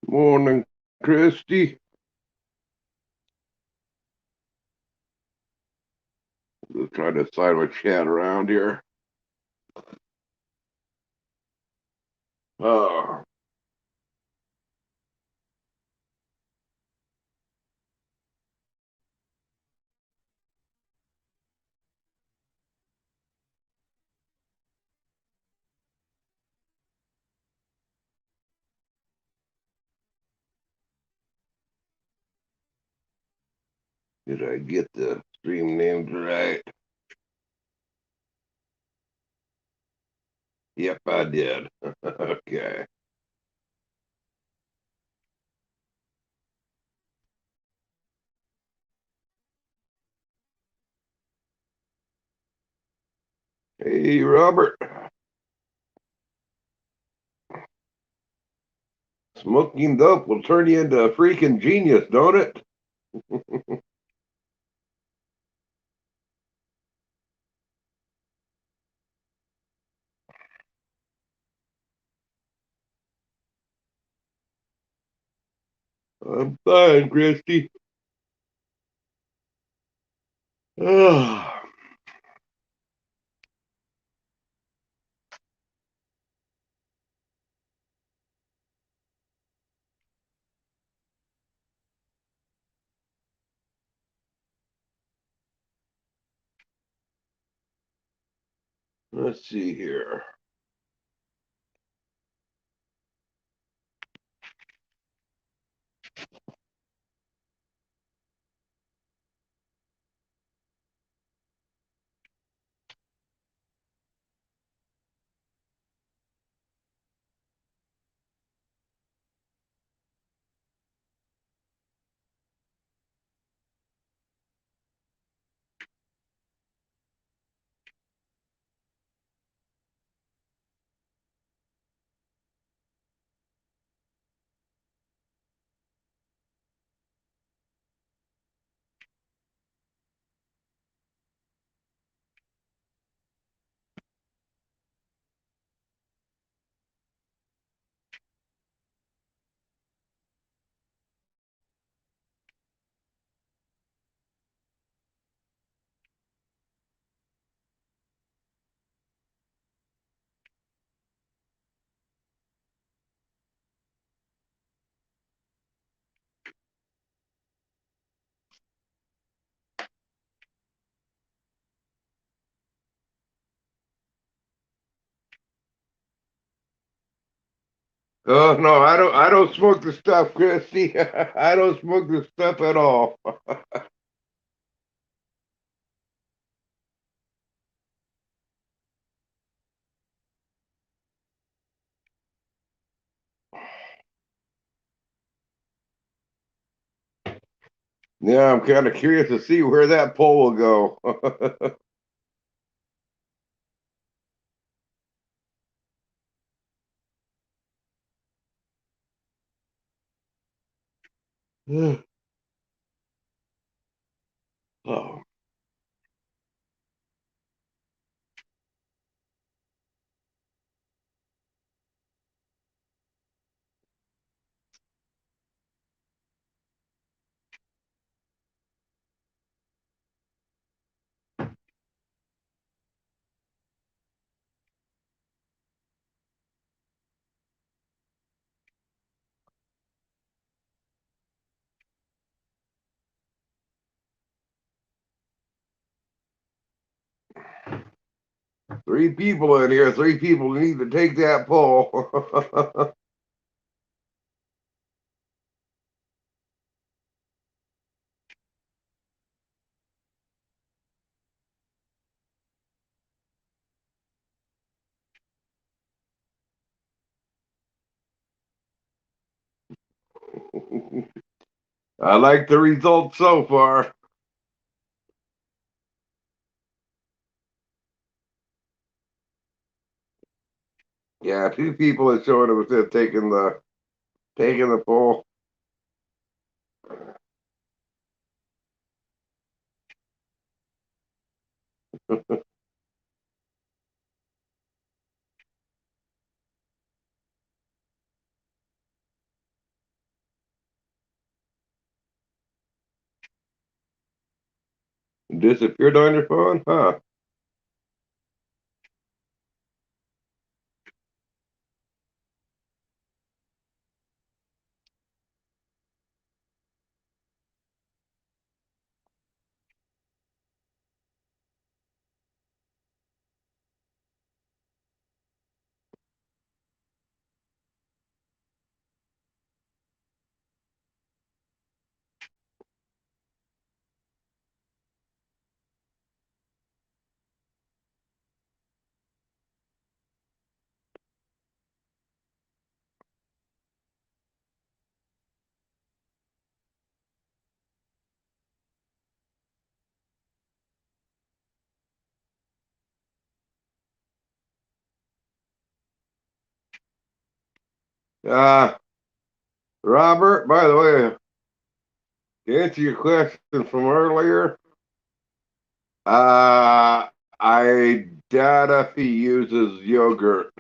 Morning, Christy. Just trying to decide what chat around here. Oh, did I get the stream names right? Yep, I did. Okay. Hey, Robert. Smoking dope will turn you into a freaking genius, don't it? I'm fine, Christy. Oh, let's see here. Oh no, I don't smoke the stuff, Christy. I don't smoke the stuff at all. Yeah, I'm kind of curious to see where that poll will go. Three people in here. Three people need to take that poll. I like the results so far. Yeah, two people are showing us it taking the poll. Disappeared on your phone? Huh. Uh, Robert, by the way, to answer your question from earlier, uh, I doubt if he uses yogurt.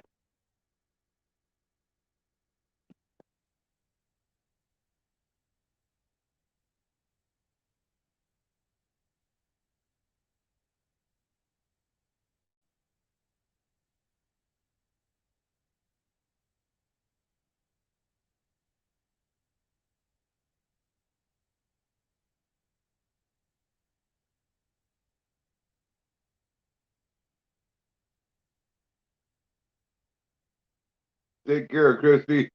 Take care, Christy.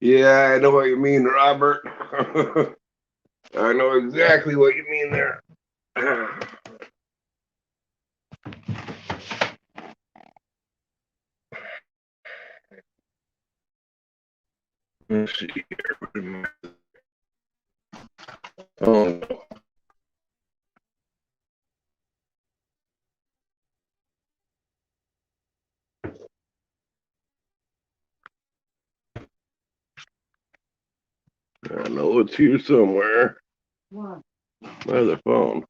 Yeah, I know what you mean, Robert. I know exactly what you mean there. Let's see here. Oh, it's here somewhere. What? My other phone.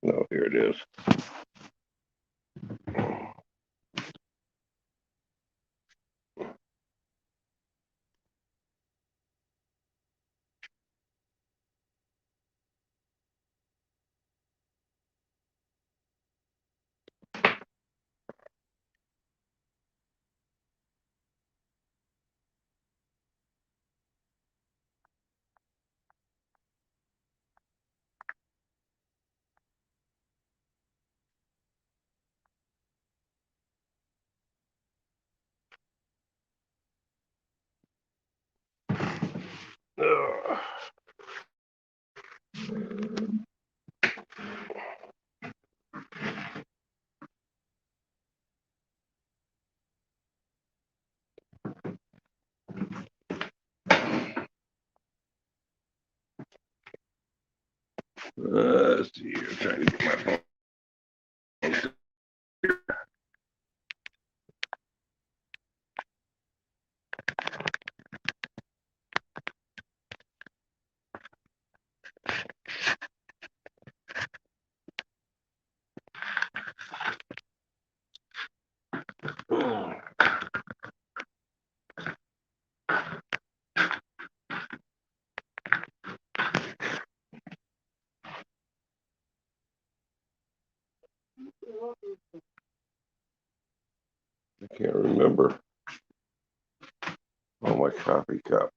No, here it is. Ugh. Let's see here. Trying to get my phone. I can't remember. Oh, my coffee cup.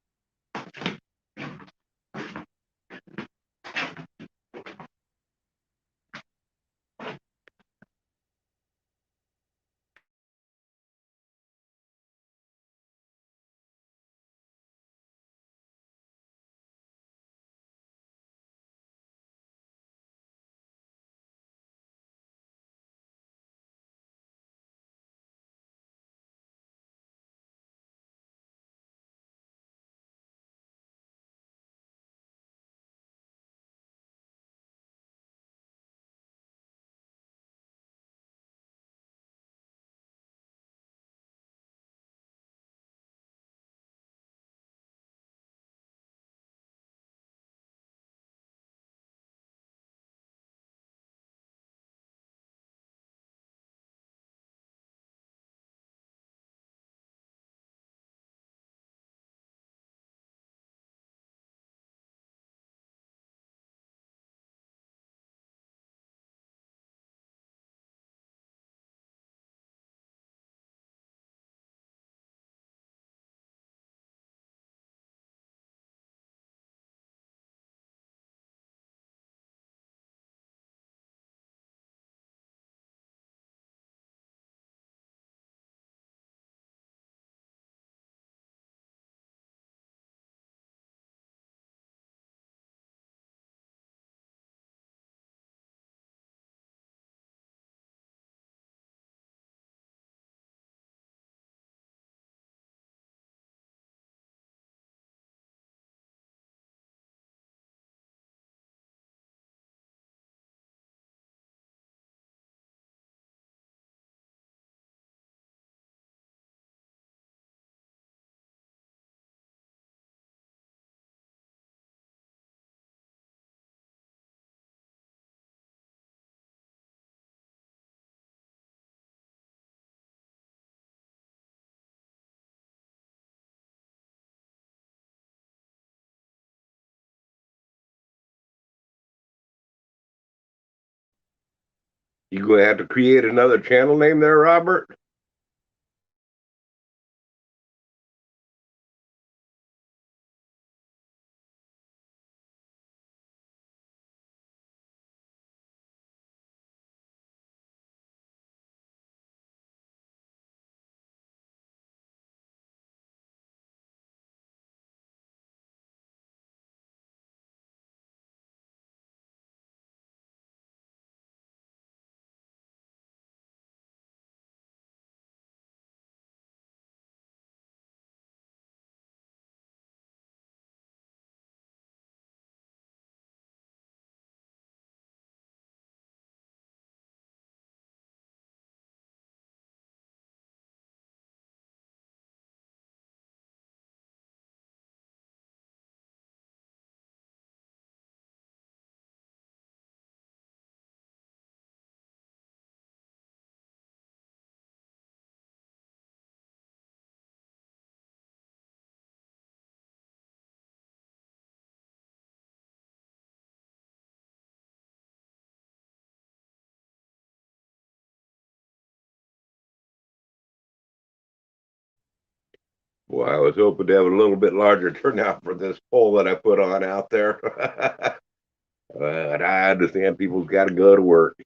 You go have to create another channel name there, Robert? Well, I was hoping to have a little bit larger turnout for this poll that I put on out there. But I understand people's got to go to work.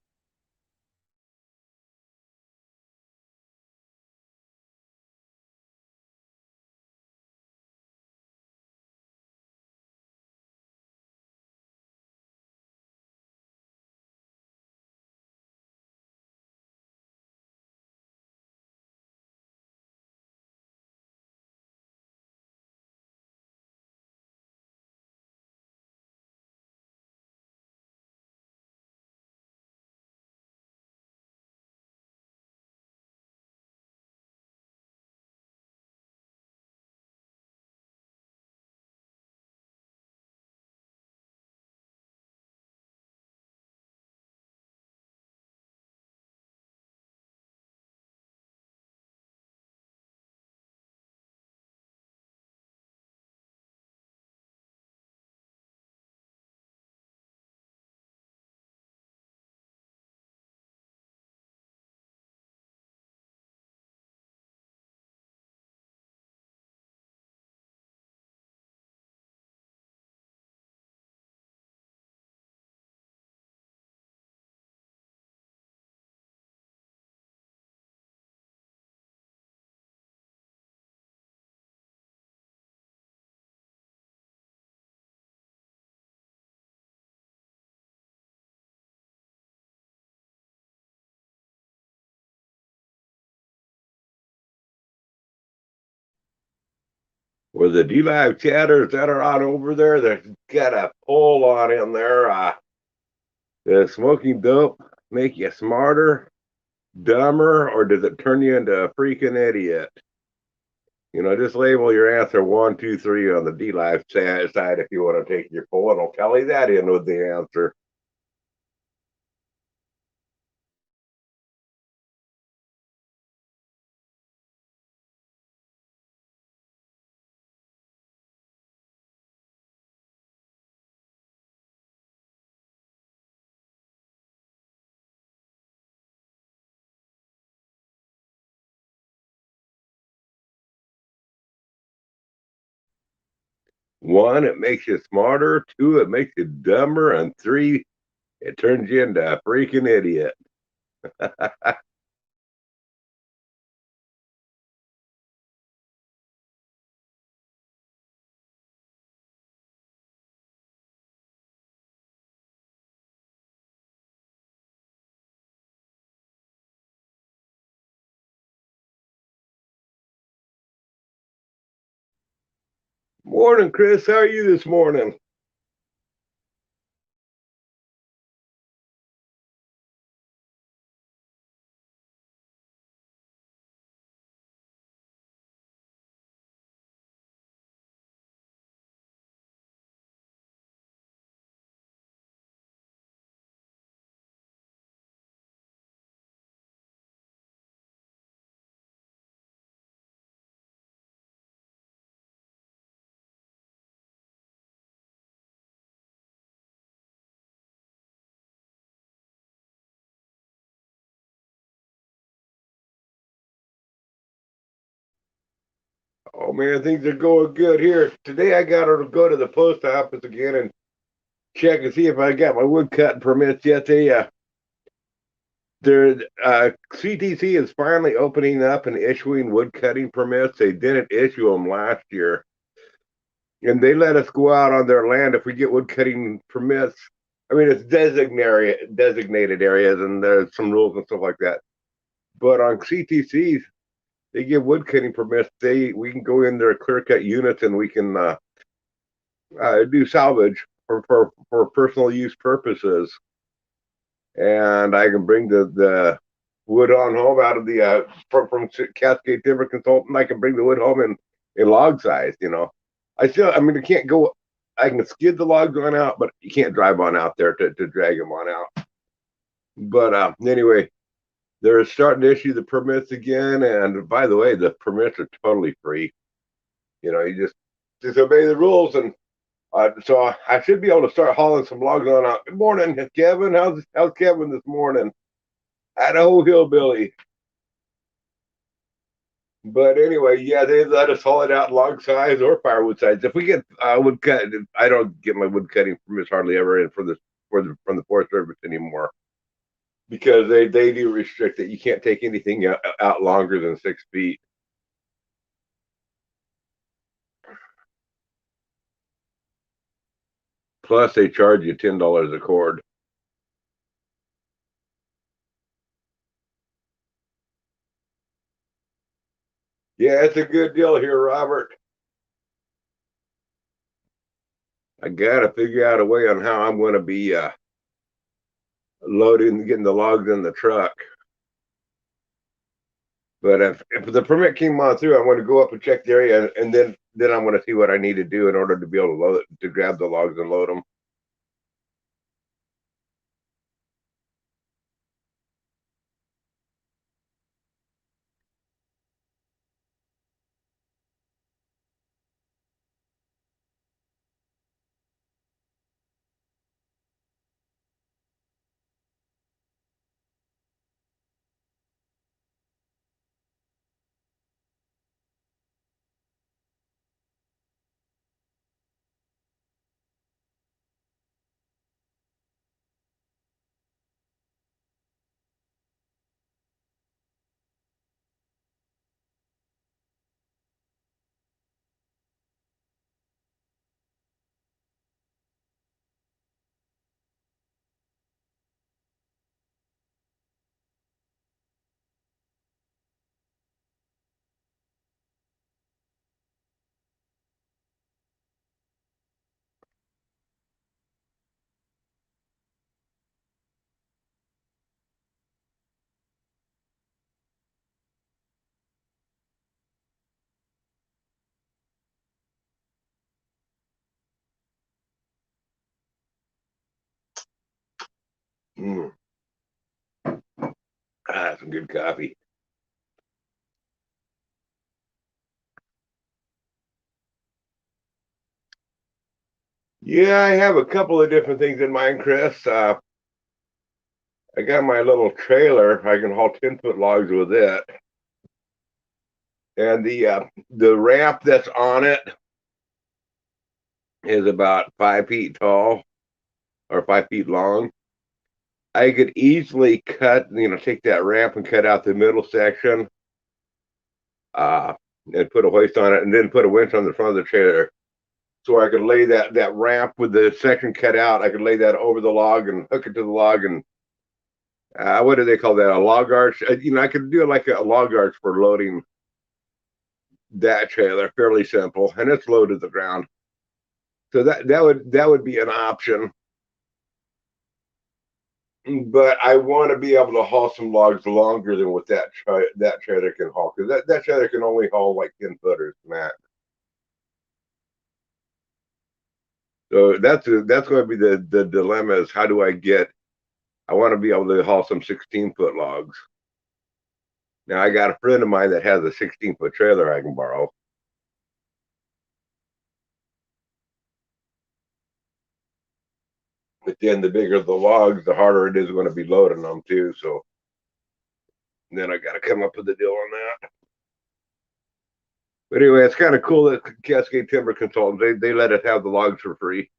With the D-Live chatters that are on over there, there's got a poll on in there. Does smoking dope make you smarter, dumber, or does it turn you into a freaking idiot? Just label your answer 1, 2, 3 on the D-Live side if you want to take your poll, and I'll tally that in with the answer. One, it makes you smarter. Two, it makes you dumber. And three, it turns you into a freaking idiot. Morning, Chris. How are you this morning? Oh man, things are going good here. Today I got to go to the post office again and check and see if I got my wood cutting permits yet. CTC is finally opening up and issuing wood cutting permits. They didn't issue them last year, and they let us go out on their land if we get wood cutting permits. I mean, it's designated areas, and there's some rules and stuff like that. But on CTCs, they give wood cutting permits. We can go in there, clear cut units, and we can do salvage for personal use purposes. And I can bring the wood on home out of the from Cascade Timber Consultant. I can bring the wood home in log size. I mean, I can't go. I can skid the logs on out, but you can't drive on out there to drag them on out. But anyway, they're starting to issue the permits again. And by the way, the permits are totally free. You just obey the rules, and so I should be able to start hauling some logs on out. Good morning, Kevin. How's Kevin this morning? Idaho hillbilly. But anyway, yeah, they let us haul it out log size or firewood size. If we get wood cut, I don't get my wood cutting permits hardly ever in from the Forest Service anymore because they do restrict it. You can't take anything out longer than 6 feet. Plus, they charge you $10 a cord. Yeah, it's a good deal here, Robert. I gotta figure out a way on how I'm going to be loading, getting the logs in the truck. But if the permit came on through, I want to go up and check the area, and then I'm going to see what I need to do in order to be able to load it, to grab the logs and load them. Mm. Some good coffee. Yeah, I have a couple of different things in mind, Chris. I got my little trailer. I can haul 10-foot logs with it, and the ramp that's on it is about 5 feet tall or 5 feet long. I could easily take that ramp and cut out the middle section, uh, and put a hoist on it, and then put a winch on the front of the trailer. So I could lay that ramp with the section cut out. I could lay that over the log and hook it to the log, and what do they call that? A log arch. I could do like a log arch for loading that trailer. Fairly simple, and it's low to the ground. So that would be an option. But I want to be able to haul some logs longer than what that trailer can haul, because that trailer can only haul like 10 footers max. So that's going to be the dilemma, is how do I get? I want to be able to haul some 16-foot logs. Now I got a friend of mine that has a 16-foot trailer I can borrow. But then the bigger the logs, the harder it is going to be loading them too. So then I got to come up with a deal on that. But anyway, it's kind of cool that Cascade Timber Consultants, they let us have the logs for free,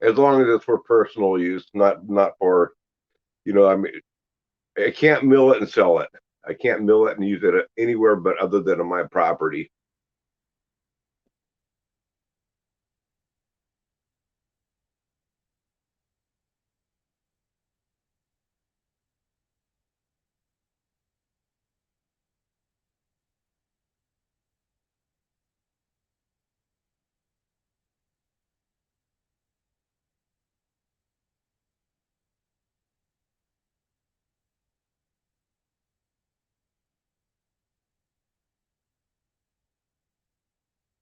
as long as it's for personal use, not for, I mean, I can't mill it and sell it. I can't mill it and use it anywhere but other than on my property.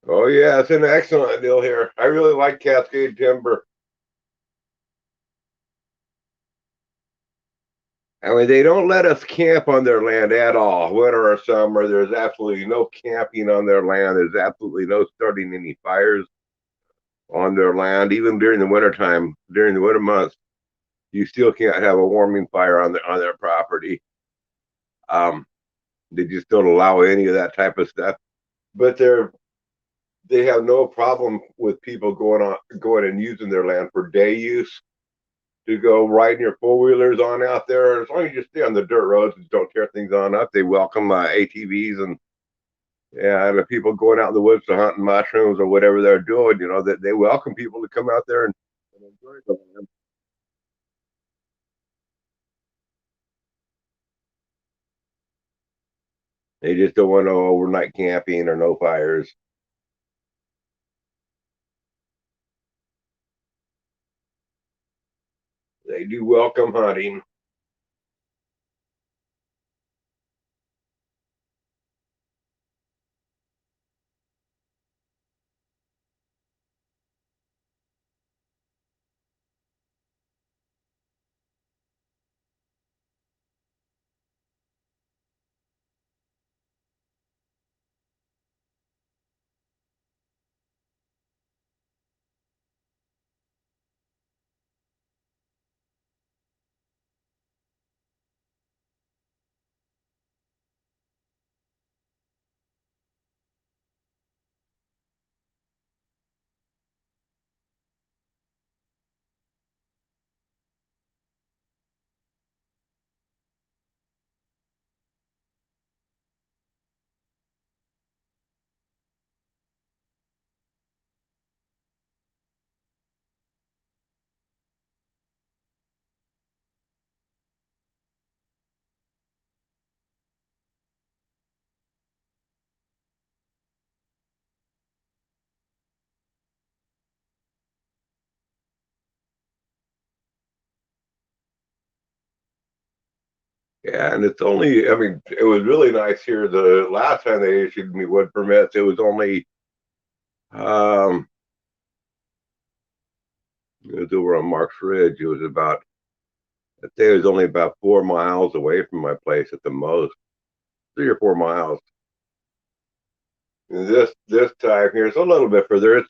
Oh yeah, it's an excellent deal here. I really like Cascade Timber. I mean, they don't let us camp on their land at all, winter or summer. There's absolutely no camping on their land. There's absolutely no starting any fires on their land. Even during the wintertime, during the winter months, you still can't have a warming fire on their property. Um, They just don't allow any of that type of stuff. But they have no problem with people going and using their land for day use, to go riding your four wheelers on out there. As long as you stay on the dirt roads and don't tear things on up, they welcome ATVs and the people going out in the woods to hunting mushrooms or whatever they're doing. You know that they welcome people to come out there and enjoy the land. They just don't want no overnight camping or no fires. They do welcome hunting. Yeah, and it's only, I mean, it was really nice here. The last time they issued me wood permits, it was only, um, it was over on Marks Ridge. It was about, I'd say it was only about 4 miles away from my place at the most, 3 or 4 miles. And this time here, it's a little bit further.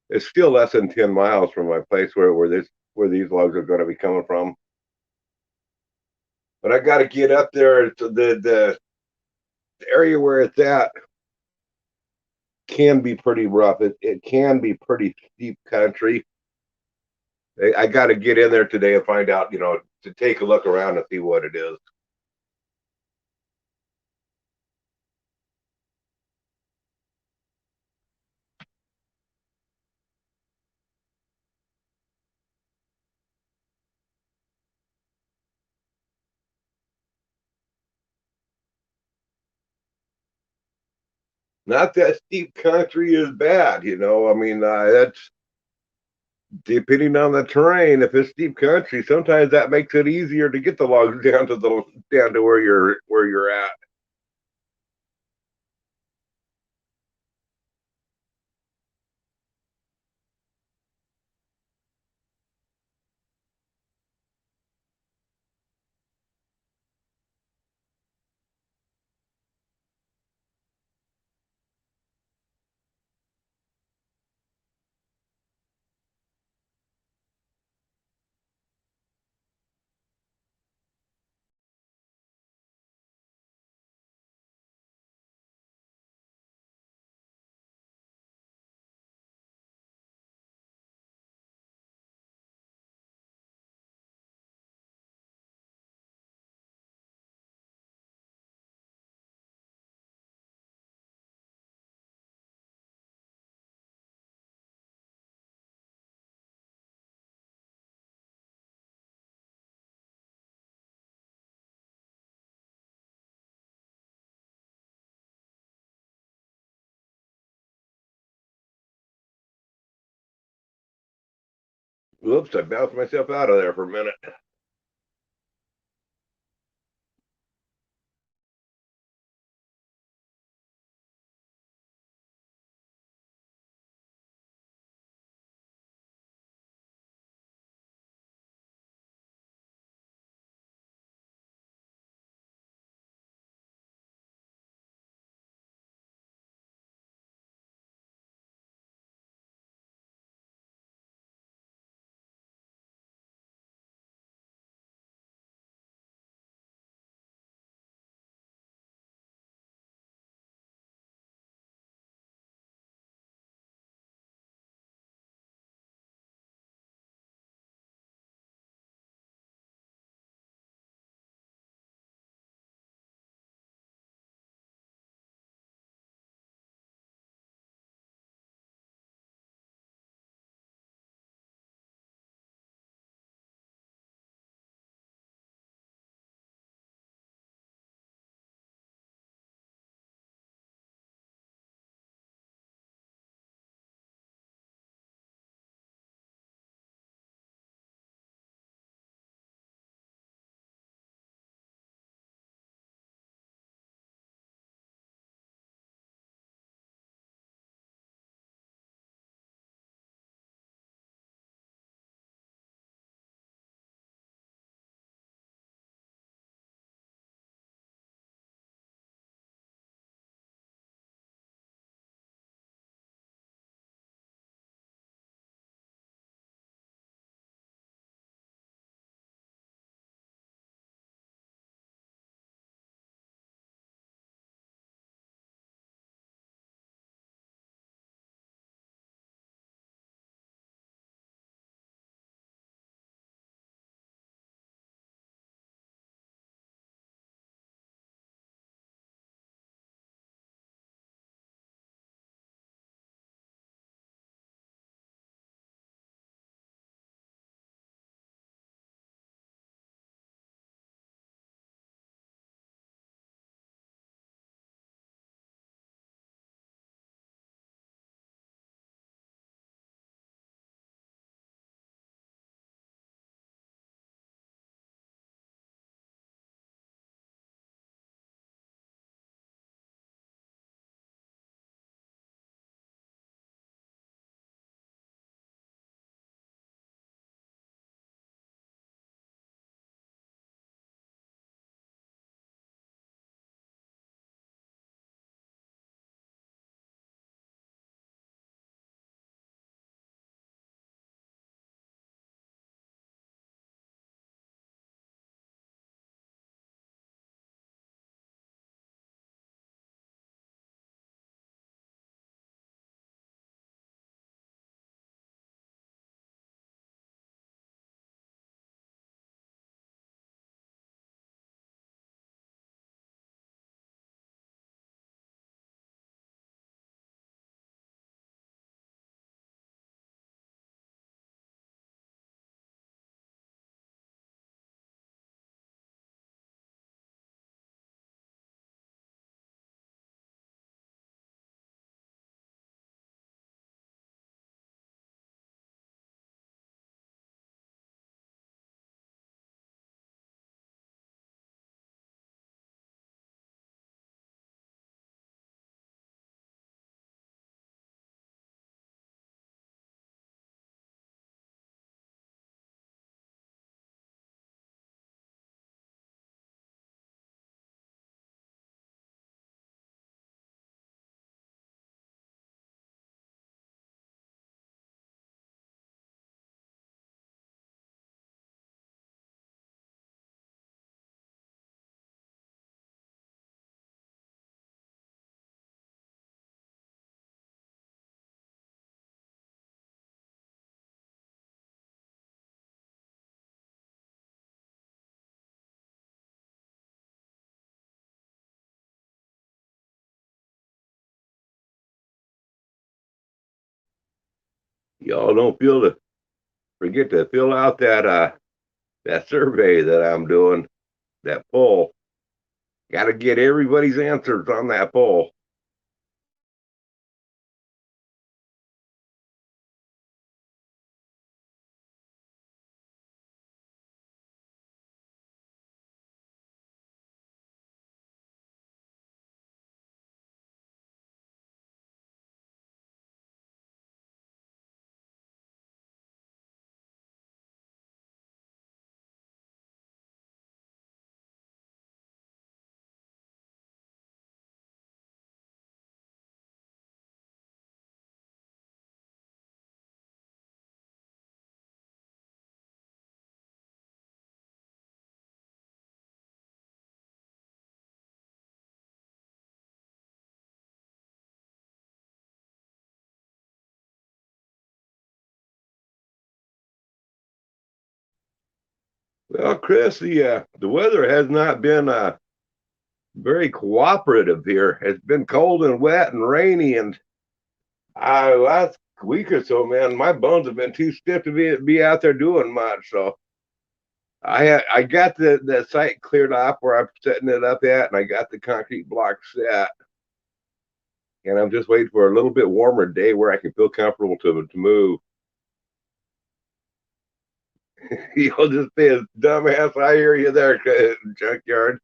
It's still less than 10 miles from my place where these logs are going to be coming from. But I got to get up there to the area where it's at can be pretty rough. It can be pretty steep country. I got to get in there today and find out, to take a look around and see what it is. Not that steep country is bad, I mean, that's depending on the terrain. If it's steep country, sometimes that makes it easier to get the logs down to where you're at. Whoops, I bounced myself out of there for a minute. Y'all don't forget to fill out that survey that I'm doing, that poll. Got to get everybody's answers on that poll. Well, Chris, the weather has not been very cooperative here. It's been cold and wet and rainy, and last week or so, man, my bones have been too stiff to be out there doing much. So I got the site cleared off where I'm setting it up at, and I got the concrete block set, and I'm just waiting for a little bit warmer day where I can feel comfortable to move. You'll just be a dumbass. I hear you there, junkyard.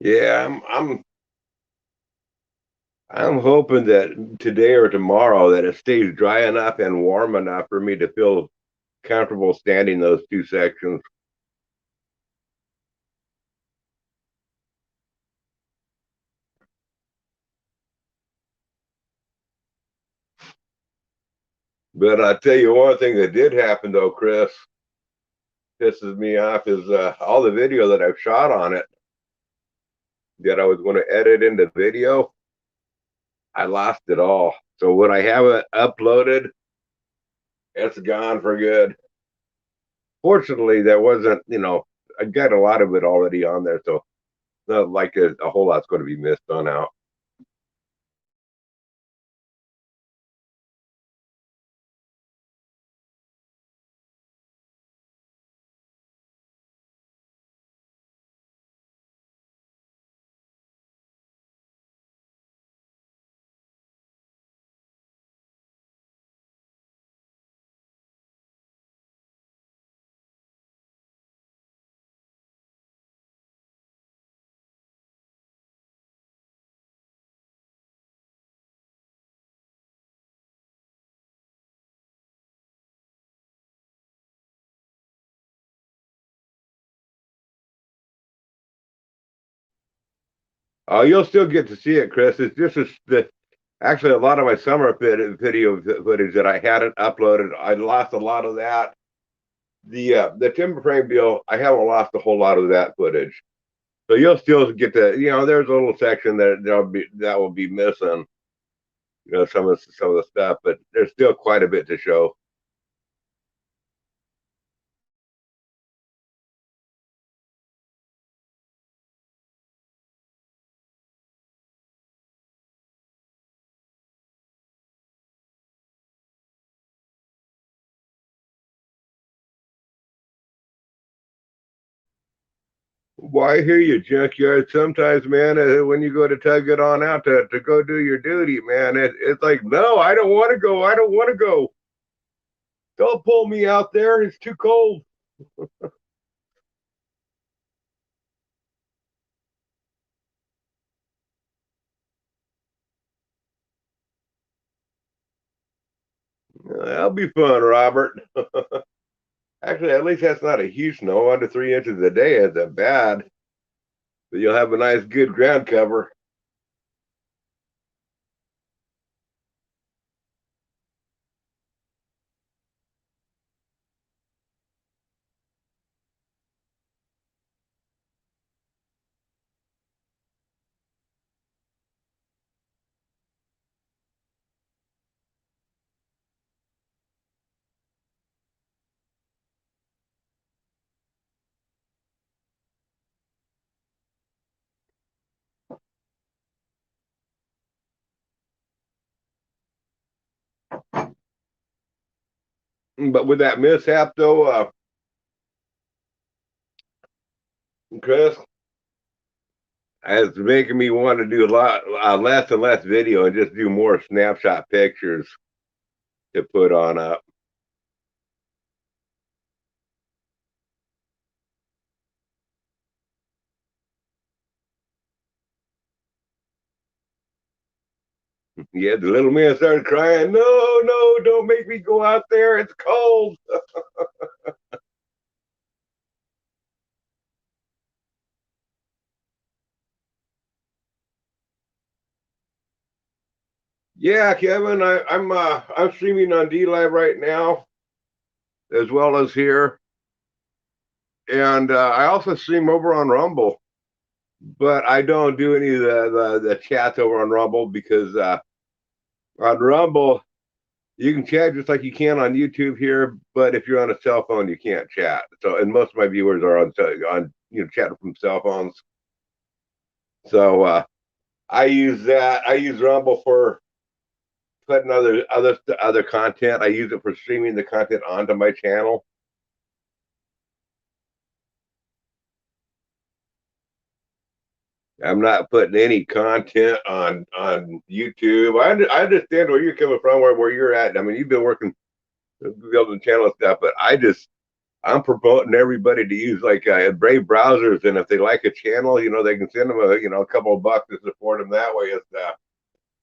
Yeah, I'm hoping that today or tomorrow that it stays dry enough and warm enough for me to feel comfortable standing those two sections. But I tell you one thing that did happen though, Chris, pisses me off is all the video that I've shot on it that I was going to edit into video. I lost it all. So when I have it uploaded, it's gone for good. Fortunately, there wasn't, I got a lot of it already on there, so not like a whole lot's going to be missed on out. You'll still get to see it, Chris. It's just actually a lot of my summer video footage that I hadn't uploaded. I lost a lot of that. The timber frame deal, I haven't lost a whole lot of that footage. So you'll still get to, there's a little section that will be missing, some of the stuff, but there's still quite a bit to show. Well, I hear you, junkyard. Sometimes, man, when you go to tug it on out to go do your duty, man, it's like, no, I don't want to go. I don't want to go. Don't pull me out there. It's too cold. That'll be fun, Robert. Actually, at least that's not a huge snow. Under 3 inches a day isn't bad. But you'll have a nice, good ground cover. But with that mishap, though, Chris, it's making me want to do a lot less and less video and just do more snapshot pictures to put on up. Yeah, the little man started crying. No, no, don't make me go out there. It's cold. Yeah, Kevin, I'm streaming on D Live right now as well as here, and I also stream over on Rumble. But I don't do any of the chats over on Rumble because on Rumble you can chat just like you can on YouTube here, but if you're on a cell phone, you can't chat. So, and most of my viewers are on chatting from cell phones. So I use that. I use Rumble for putting other content. I use it for streaming the content onto my channel. I'm not putting any content on YouTube. I understand where you're coming from, where you're at. I mean, you've been working building channel stuff, but I'm promoting everybody to use like Brave browsers, and if they like a channel, they can send them a couple of bucks to support them that way and stuff.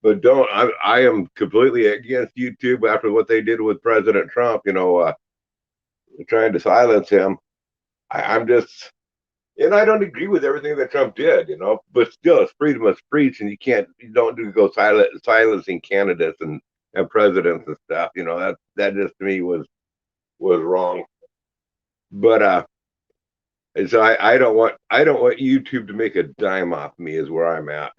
But don't I am completely against YouTube after what they did with President Trump. Trying to silence him. I'm just and I don't agree with everything that Trump did, but still, it's freedom of speech, and you don't do go silencing candidates and presidents and stuff. That just to me was wrong. But and so I don't want YouTube to make a dime off me is where I'm at.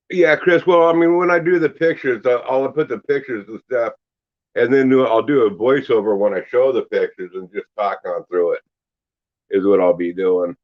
Yeah, Chris. Well, I mean, when I do the pictures, I'll put the pictures and stuff, and then I'll do a voiceover when I show the pictures and just talk on through it. Is what I'll be doing.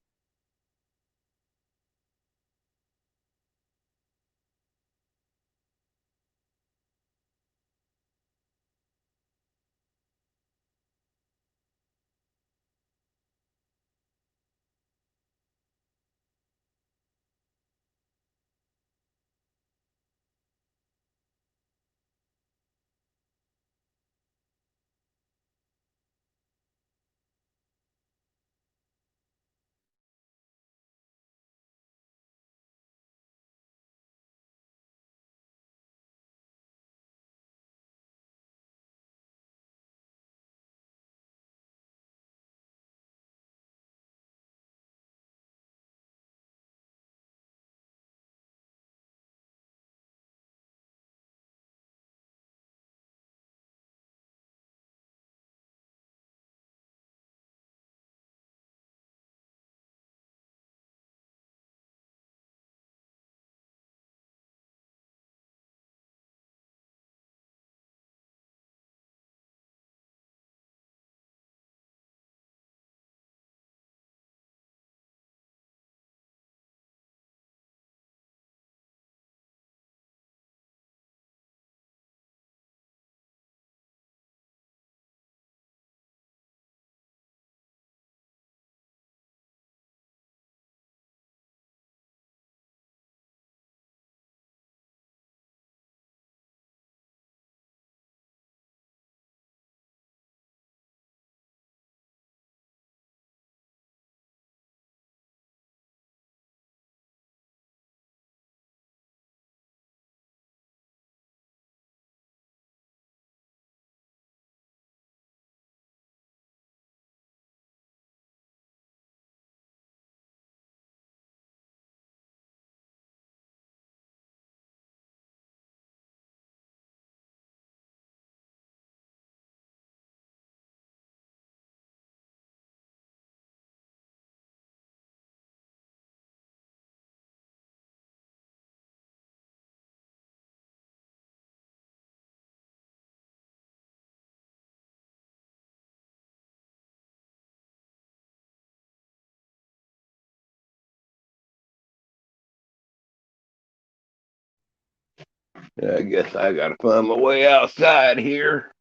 I guess I gotta find my way outside here.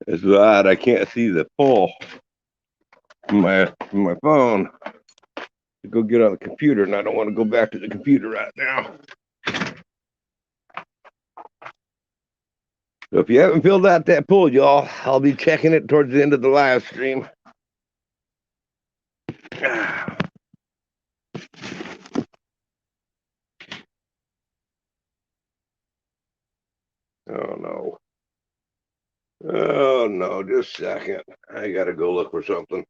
It's odd. I can't see the pull from my phone to go get on the computer, and I don't want to go back to the computer right now. So if you haven't filled out that poll, y'all, I'll be checking it towards the end of the live stream. Oh no. Oh no, just a second. I gotta go look for something.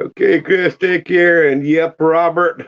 Okay, Chris, take care. And yep, Robert.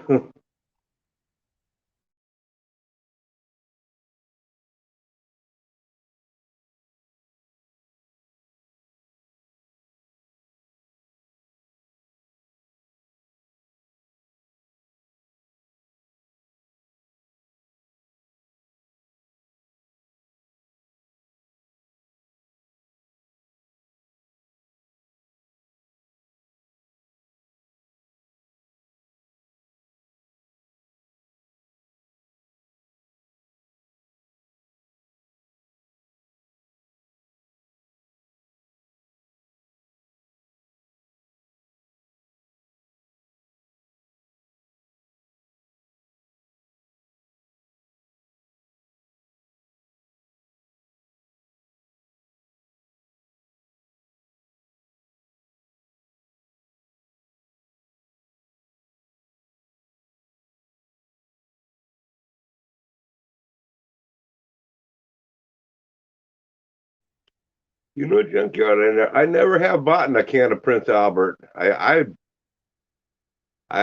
You know, Junkyard, I never have bought a can of Prince Albert. I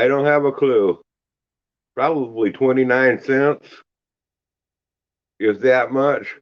don't have a clue. Probably 29 cents. Is that much?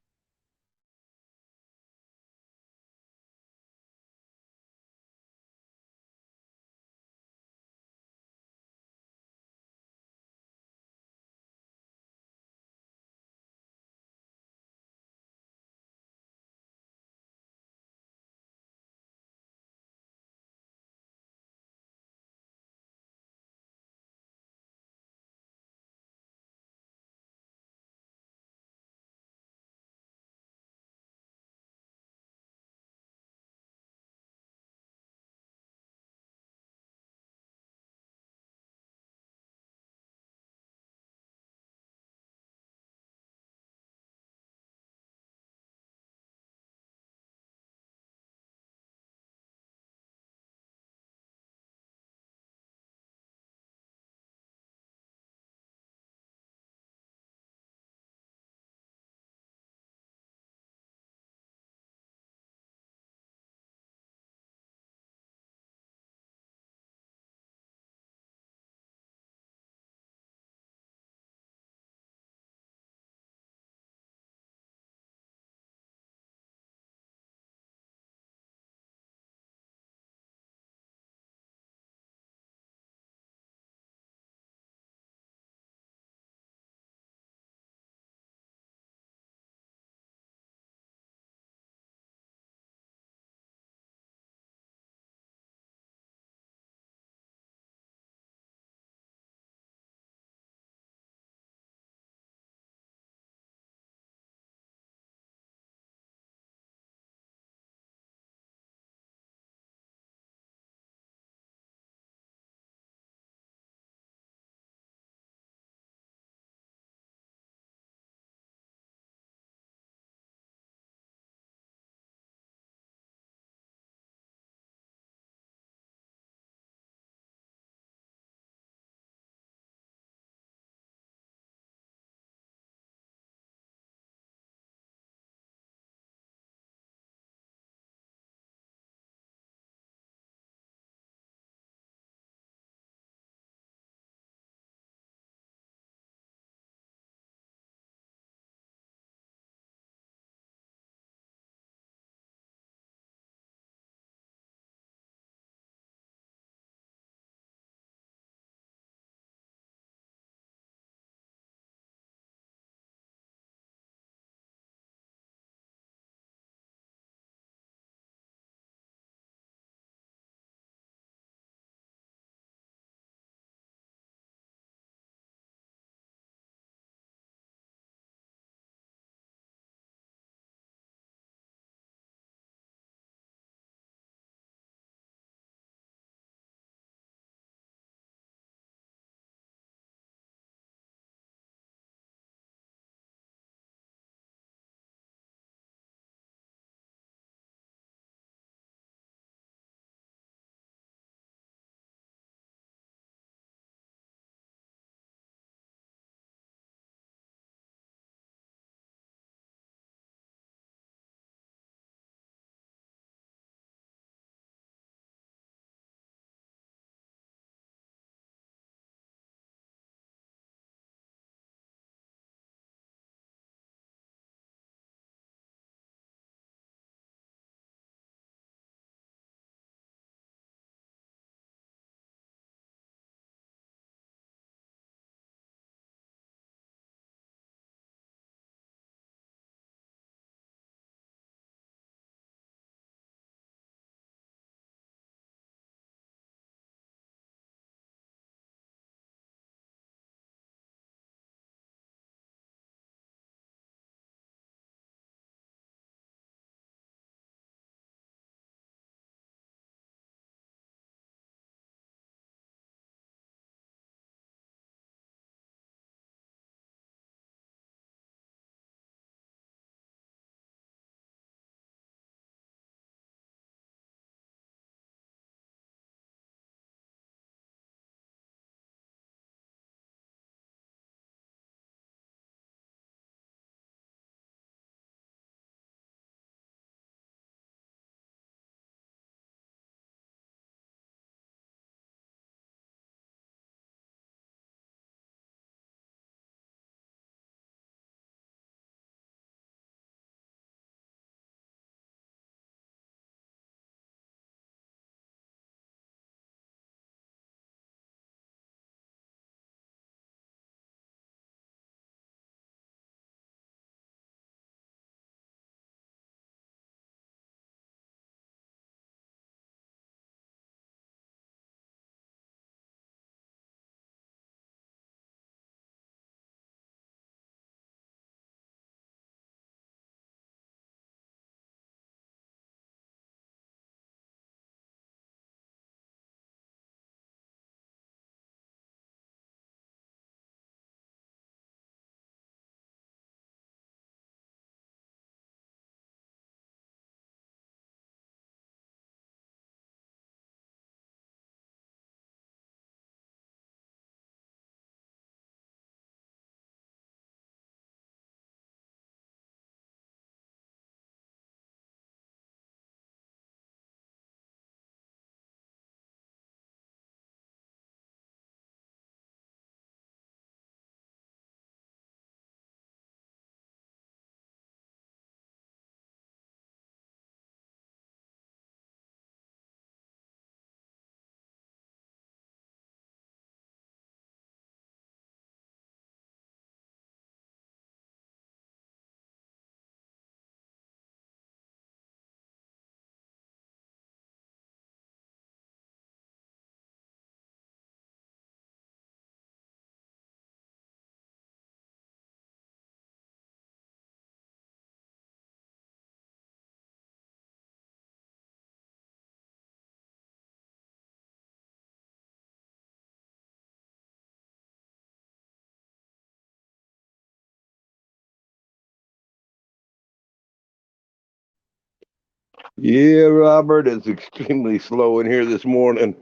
Yeah, Robert, it's extremely slow in here this morning,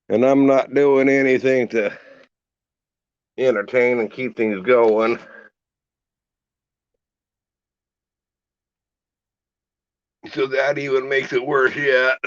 and I'm not doing anything to entertain and keep things going. So that even makes it worse yet.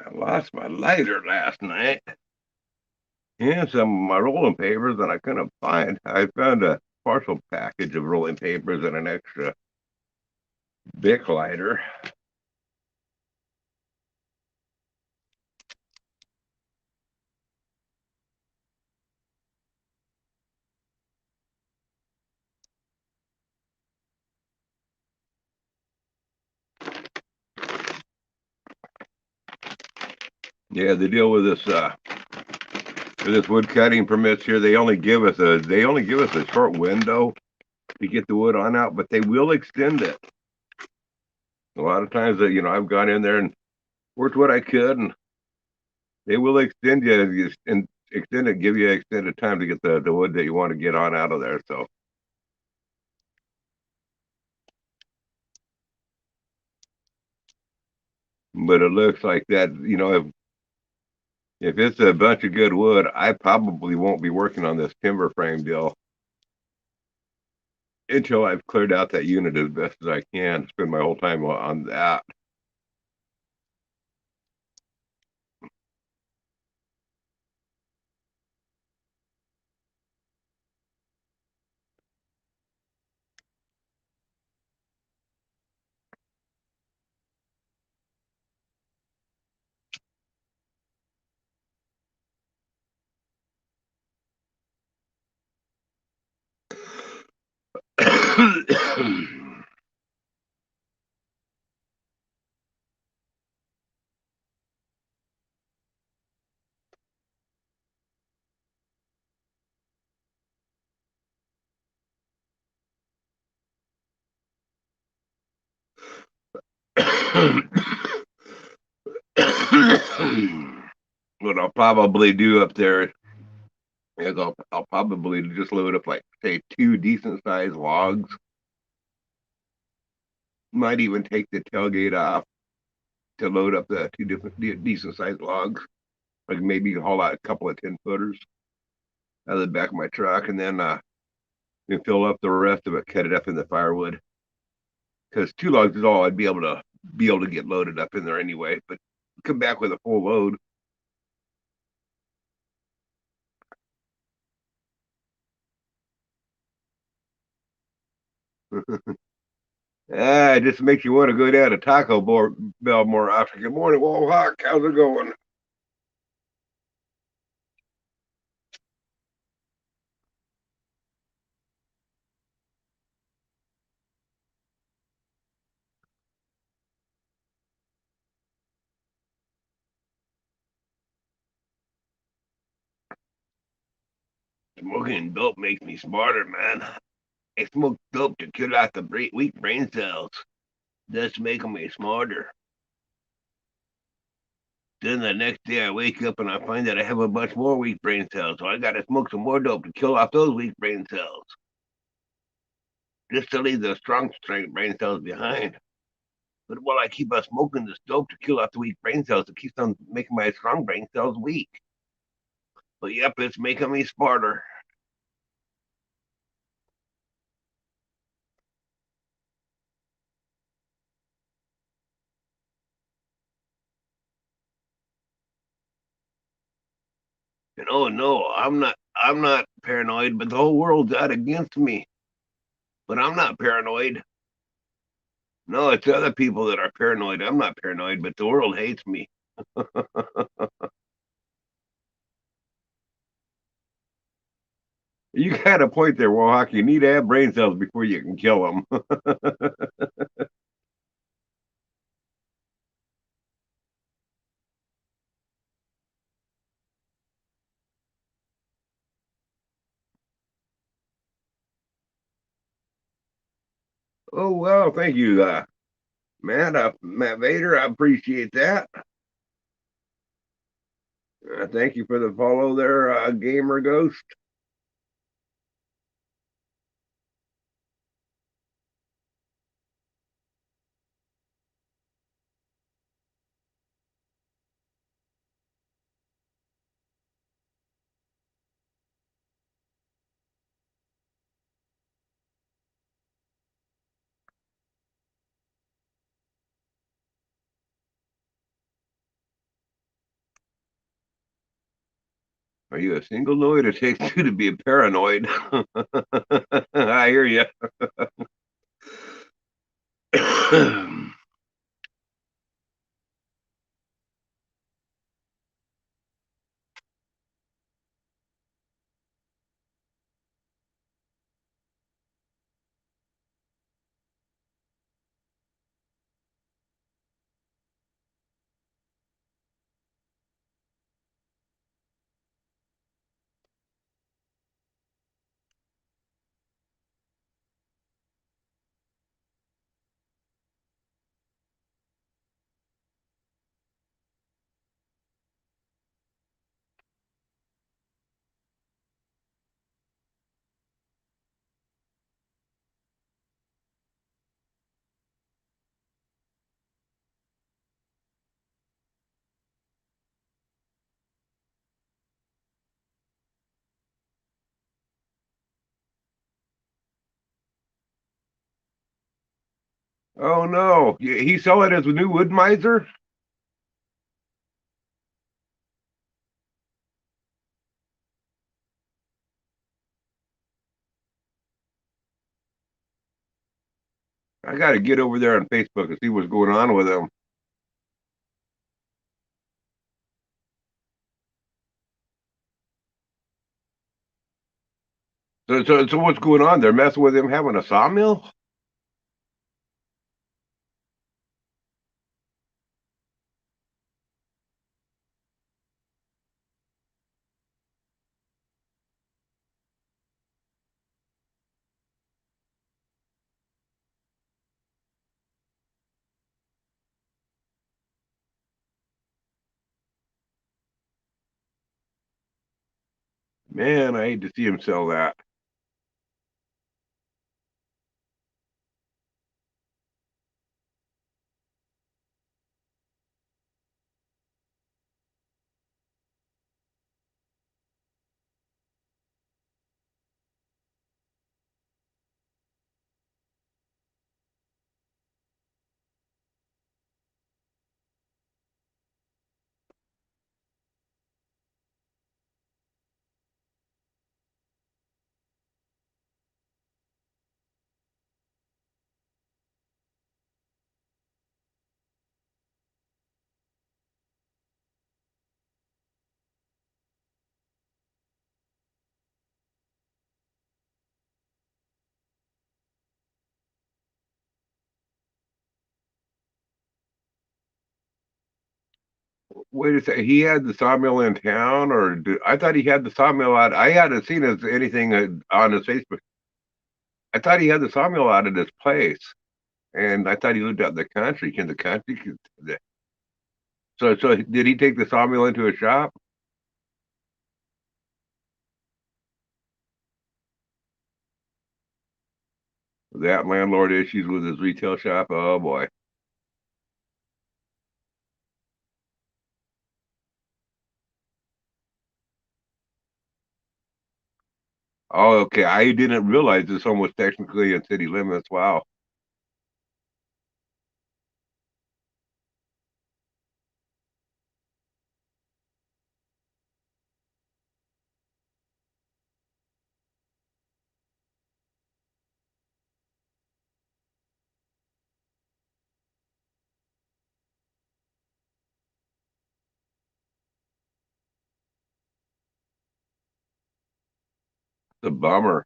I lost my lighter last night and some of my rolling papers that I couldn't find. I found a partial package of rolling papers and an extra Bic lighter. Yeah, the deal with this wood cutting permits here, they only give us a short window to get the wood on out, but they will extend it. A lot of times that I've gone in there and worked what I could, and they will extend you and extend it, give you extended time to get the wood that you want to get on out of there. So, but it looks like that, if it's a bunch of good wood, I probably won't be working on this timber frame deal until I've cleared out that unit as best as I can. Spend my whole time on that. What I'll probably do up there is I'll probably just load up, like, say, two decent sized logs. Might even take the tailgate off to load up the two different decent sized logs. Like, maybe haul out a couple of 10-footers out of the back of my truck, and then fill up the rest of it, cut it up in the firewood. Because two logs is all I'd be able to get loaded up in there anyway. But come back with a full load. It just makes you want to go down to Bell more often. Good morning, Wall Hawk. How's it going? Smoking dope makes me smarter, man. I smoke dope to kill out the weak brain cells, thus making me smarter. Then the next day I wake up and I find that I have a bunch more weak brain cells, so I gotta smoke some more dope to kill off those weak brain cells, just to leave the strength brain cells behind. But while I keep on smoking this dope to kill off the weak brain cells, it keeps on making my strong brain cells weak. But yep, it's making me smarter. And oh no, I'm not paranoid, but the whole world's out against me. But I'm not paranoid. No, it's other people that are paranoid. I'm not paranoid, but the world hates me. You got a point there, Warhawk. You need to have brain cells before you can kill them. Oh well, thank you, Matt Vader. I appreciate that. Thank you for the follow there, Gamer Ghost. Are you a single noid? It takes two to be a paranoid. I hear you. Oh no, he saw it as a new wood miser. I got to get over there on Facebook and see what's going on with him. So what's going on? They're messing with him having a sawmill. Man, I hate to see him sell that. Wait a second. He had the sawmill in town, or I thought he had the sawmill out. I hadn't seen anything on his Facebook. I thought he had the sawmill out at his place, and I thought he lived out in the country. Can the country? So did he take the sawmill into a shop? That landlord issues with his retail shop. Oh boy. Oh, okay. I didn't realize this one was technically in city limits. Wow. The bummer.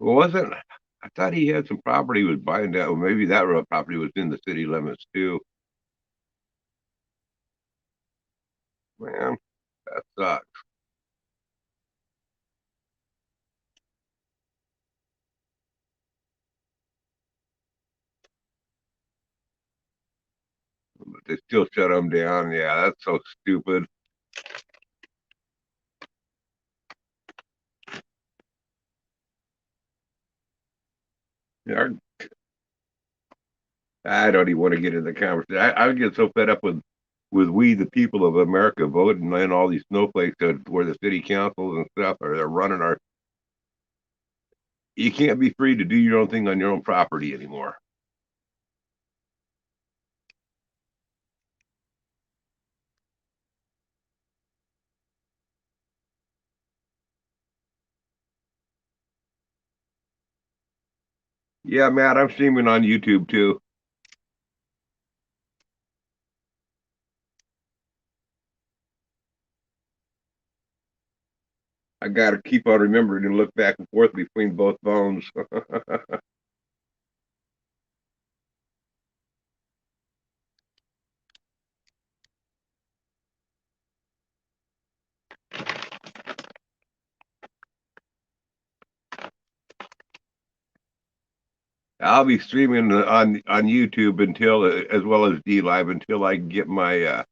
Well, wasn't I thought he had some property he was buying down. Well, maybe that property was in the city limits too. Man, that sucks. But they still shut him down. Yeah, that's so stupid. Yeah, I don't even want to get in the conversation. I get so fed up with we the people of America voting and all these snowflakes that where the city councils and stuff are they're running our. You can't be free to do your own thing on your own property anymore. Yeah, Matt, I'm streaming on YouTube too. I got to keep on remembering to look back and forth between both phones. I'll be streaming on YouTube until as well as D Live until I get my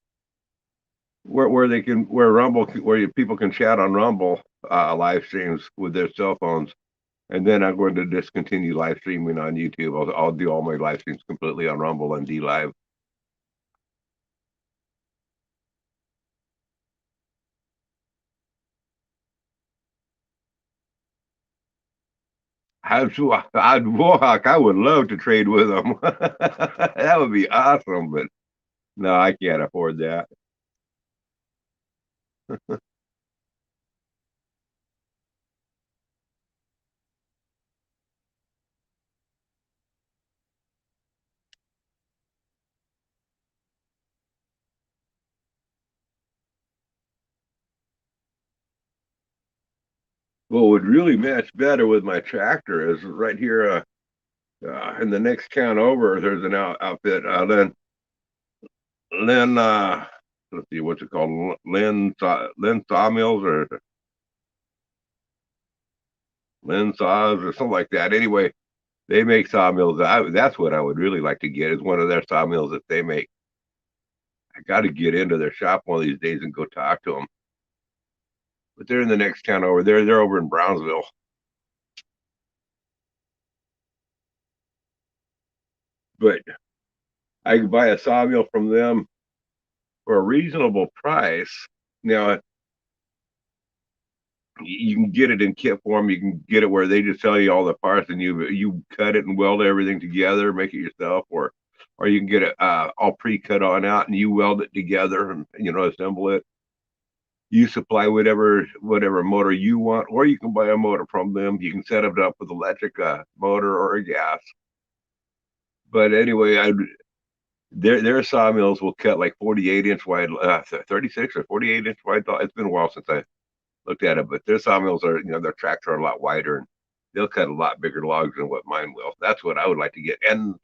where they can where Rumble where people can chat on Rumble live streams with their cell phones, and then I'm going to discontinue live streaming on YouTube. I'll do all my live streams completely on Rumble and D Live. I would love to trade with them. That would be awesome, but no, I can't afford that. What would really match better with my tractor is right here in the next town over. There's an outfit, Lynn. Let's see, what's it called? Lynn Sawmills or Lynn Saws or something like that. Anyway, they make sawmills. That's what I would really like to get is one of their sawmills that they make. I got to get into their shop one of these days and go talk to them. But they're in the next town over there. They're over in Brownsville. But I could buy a sawmill from them for a reasonable price. Now you can get it in kit form. You can get it where they just sell you all the parts and you cut it and weld everything together, make it yourself, or you can get it all pre-cut on out and you weld it together and assemble it. You supply whatever motor you want, or you can buy a motor from them. You can set it up with electric motor or a gas. But anyway, their sawmills will cut like 48-inch wide, 36 or 48-inch wide. It's been a while since I looked at it, but their sawmills are, their tracks are a lot wider and they'll cut a lot bigger logs than what mine will. That's what I would like to get, and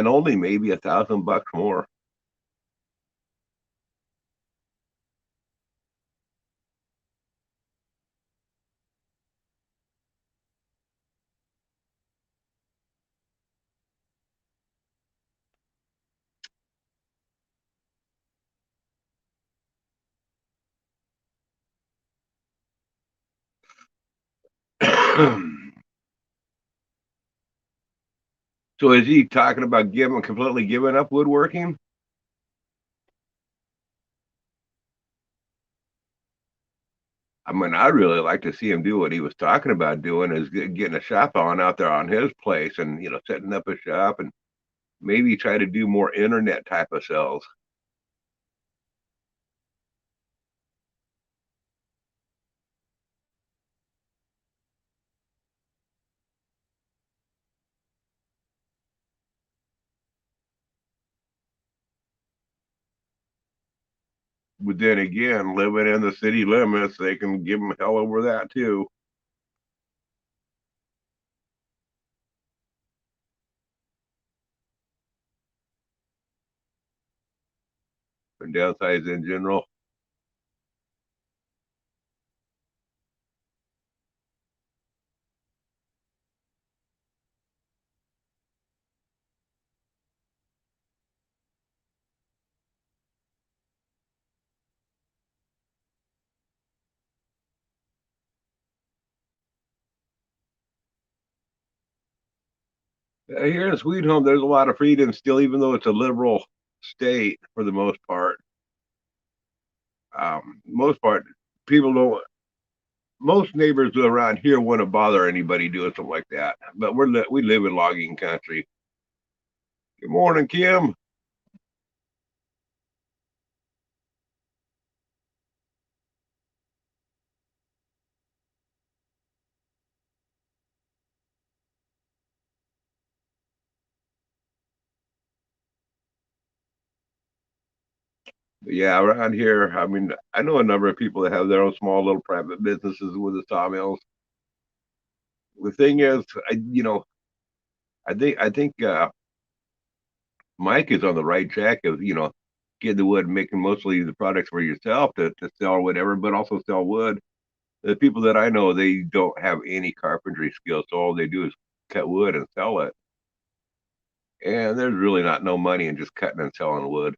only maybe $1,000 more. So is he talking about completely giving up woodworking? I mean, I'd really like to see him do what he was talking about doing is getting a shop on out there on his place and setting up a shop and maybe try to do more internet type of sales. But then again, living in the city limits, they can give them hell over that too. And downsides in general. Here in Sweet Home, there's a lot of freedom still, even though it's a liberal state for the most part. Most part, people don't. Most neighbors around here wouldn't bother anybody doing something like that. But we live in logging country. Good morning, Kim. But yeah, around here, I mean, I know a number of people that have their own small little private businesses with the sawmills. The thing is, I think Mike is on the right track of getting the wood, making mostly the products for yourself to sell or whatever, but also sell wood. The people that I know, they don't have any carpentry skills, so all they do is cut wood and sell it. And there's really not no money in just cutting and selling wood.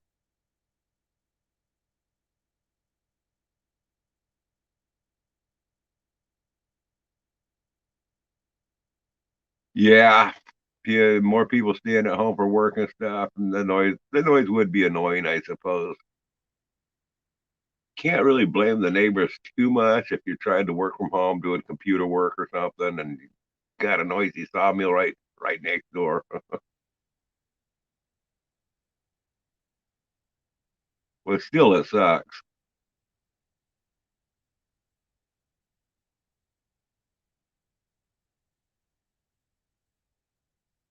Yeah, yeah, more people staying at home for work and stuff, and the noise would be annoying, I suppose. Can't really blame the neighbors too much if you're trying to work from home, doing computer work or something, and you got a noisy sawmill right next door. But still, it sucks.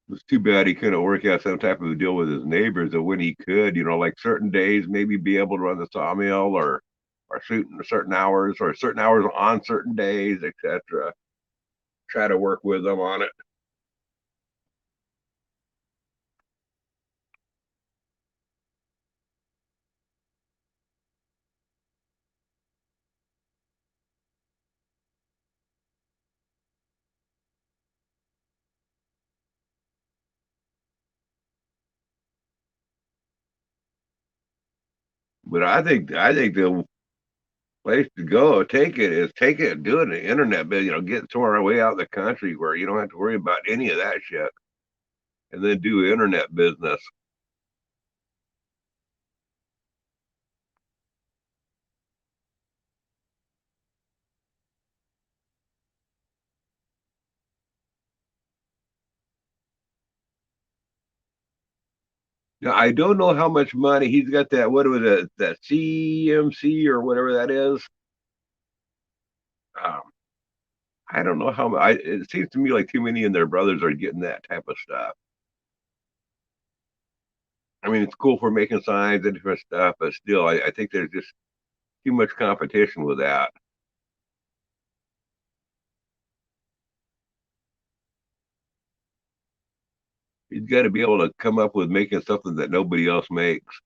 It's too bad he couldn't work out some type of a deal with his neighbors, or when he could, like certain days, maybe be able to run the sawmill or certain hours on certain days, etc. Try to work with them on it. But I think the place to go take it and do it in the internet, but get somewhere way out in the country where you don't have to worry about any of that shit, and then do internet business. Now, I don't know how much money he's got. That what was it, that CMC or whatever that is. Um, I don't know how. It seems to me like too many of their brothers are getting that type of stuff. I mean, it's cool for making signs and different stuff, but still, I think there's just too much competition with that. He's got to be able to come up with making something that nobody else makes.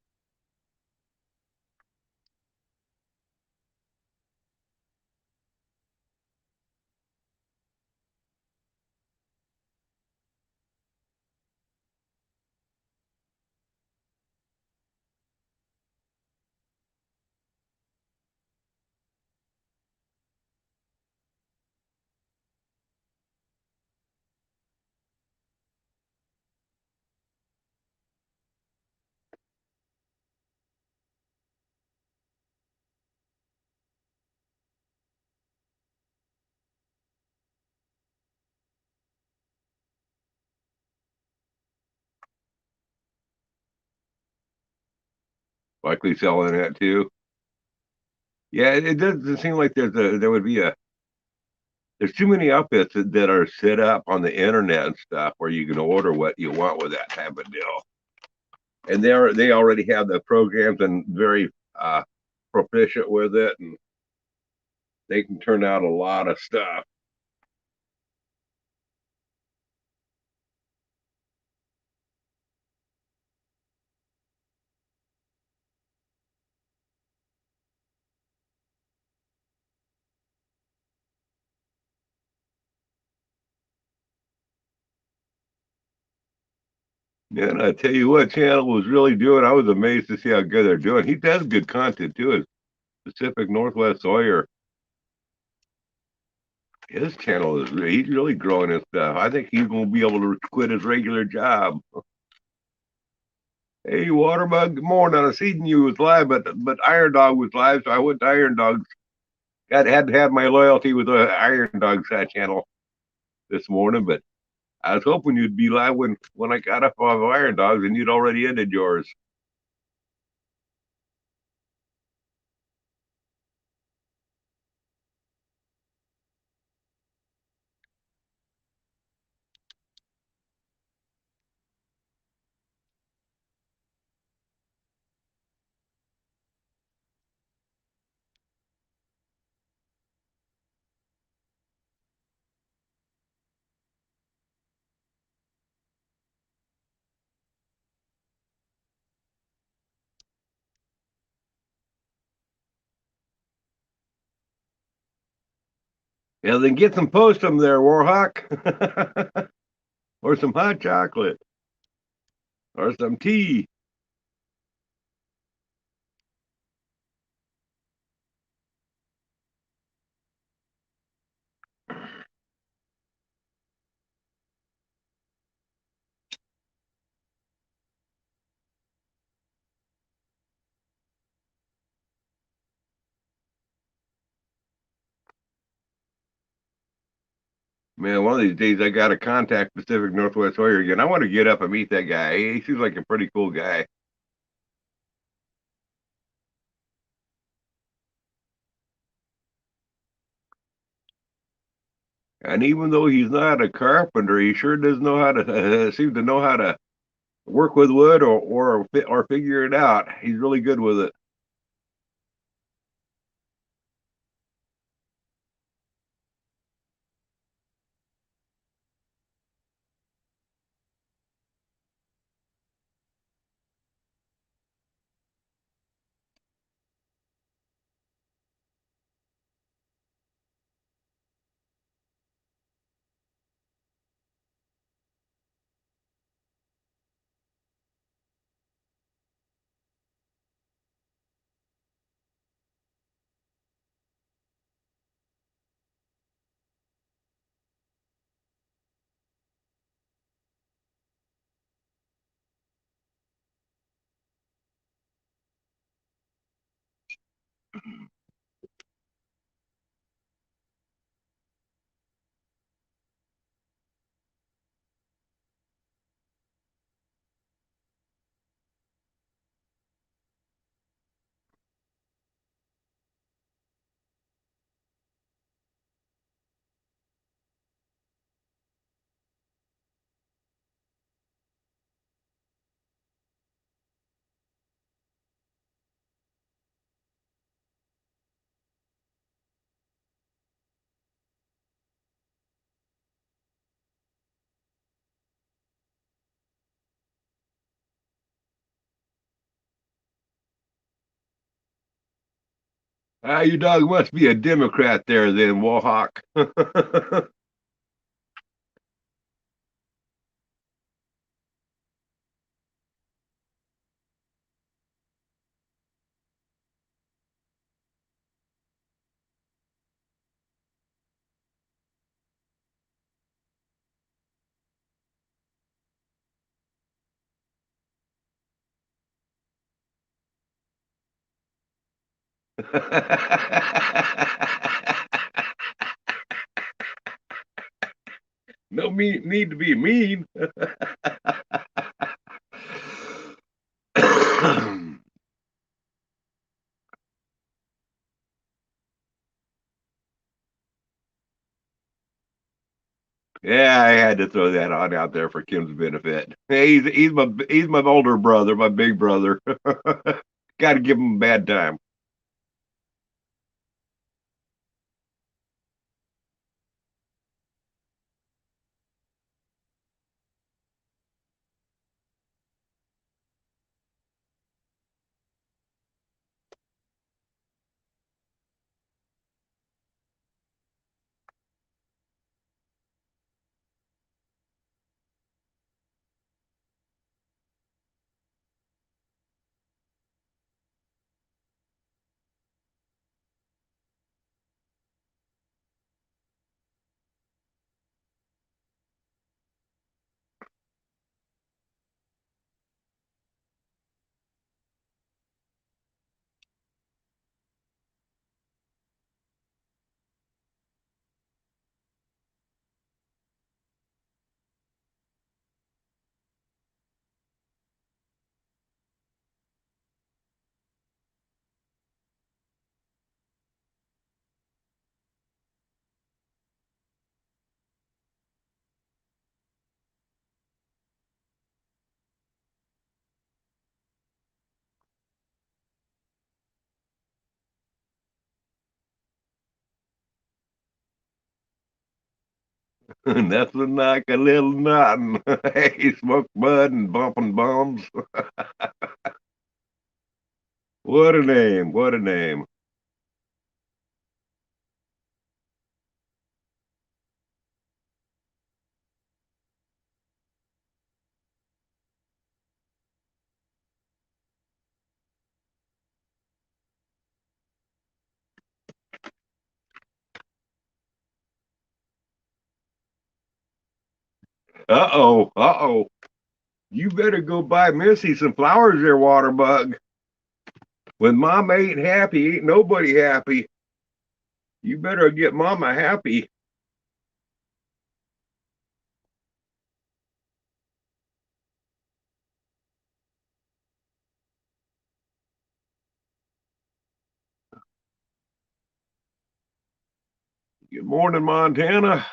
Likely selling that too. Yeah, it doesn't seem like there would be a there's too many outfits that are set up on the internet and stuff where you can order what you want with that type of deal. And they already have the programs and very proficient with it, and they can turn out a lot of stuff. Yeah, and I tell you what, channel was really doing. I was amazed to see how good they're doing. He does good content too. His Pacific Northwest Sawyer, his channel is he's really growing his stuff. I think he's gonna be able to quit his regular job. Hey, Waterbug, good morning. I seen you was live, but Iron Dog was live, so I went to Iron Dog's. Got had to have my loyalty with the Iron Dog's channel this morning, but I was hoping you'd be live when I got up off Iron Dogs and you'd already ended yours. Yeah, then get some post them there, Warhawk, or some hot chocolate, or some tea. Man, one of these days I got to contact Pacific Northwest Warrior again. I want to get up and meet that guy. He seems like a pretty cool guy. And even though he's not a carpenter, he sure does know how to seem to know how to work with wood or figure it out. He's really good with it. Ah, you dog must be a Democrat there, then, Warhawk. No need to be mean. Yeah, I had to throw that on out there for Kim's benefit. Hey, he's my older brother, my big brother. Got to give him a bad time. Nothing like a little nothing. Hey, smoke bud and bumping bums. What a name. What a name. Uh-oh. Uh-oh. You better go buy Missy some flowers there, Waterbug. When Mama ain't happy, ain't nobody happy. You better get Mama happy. Good morning, Montana.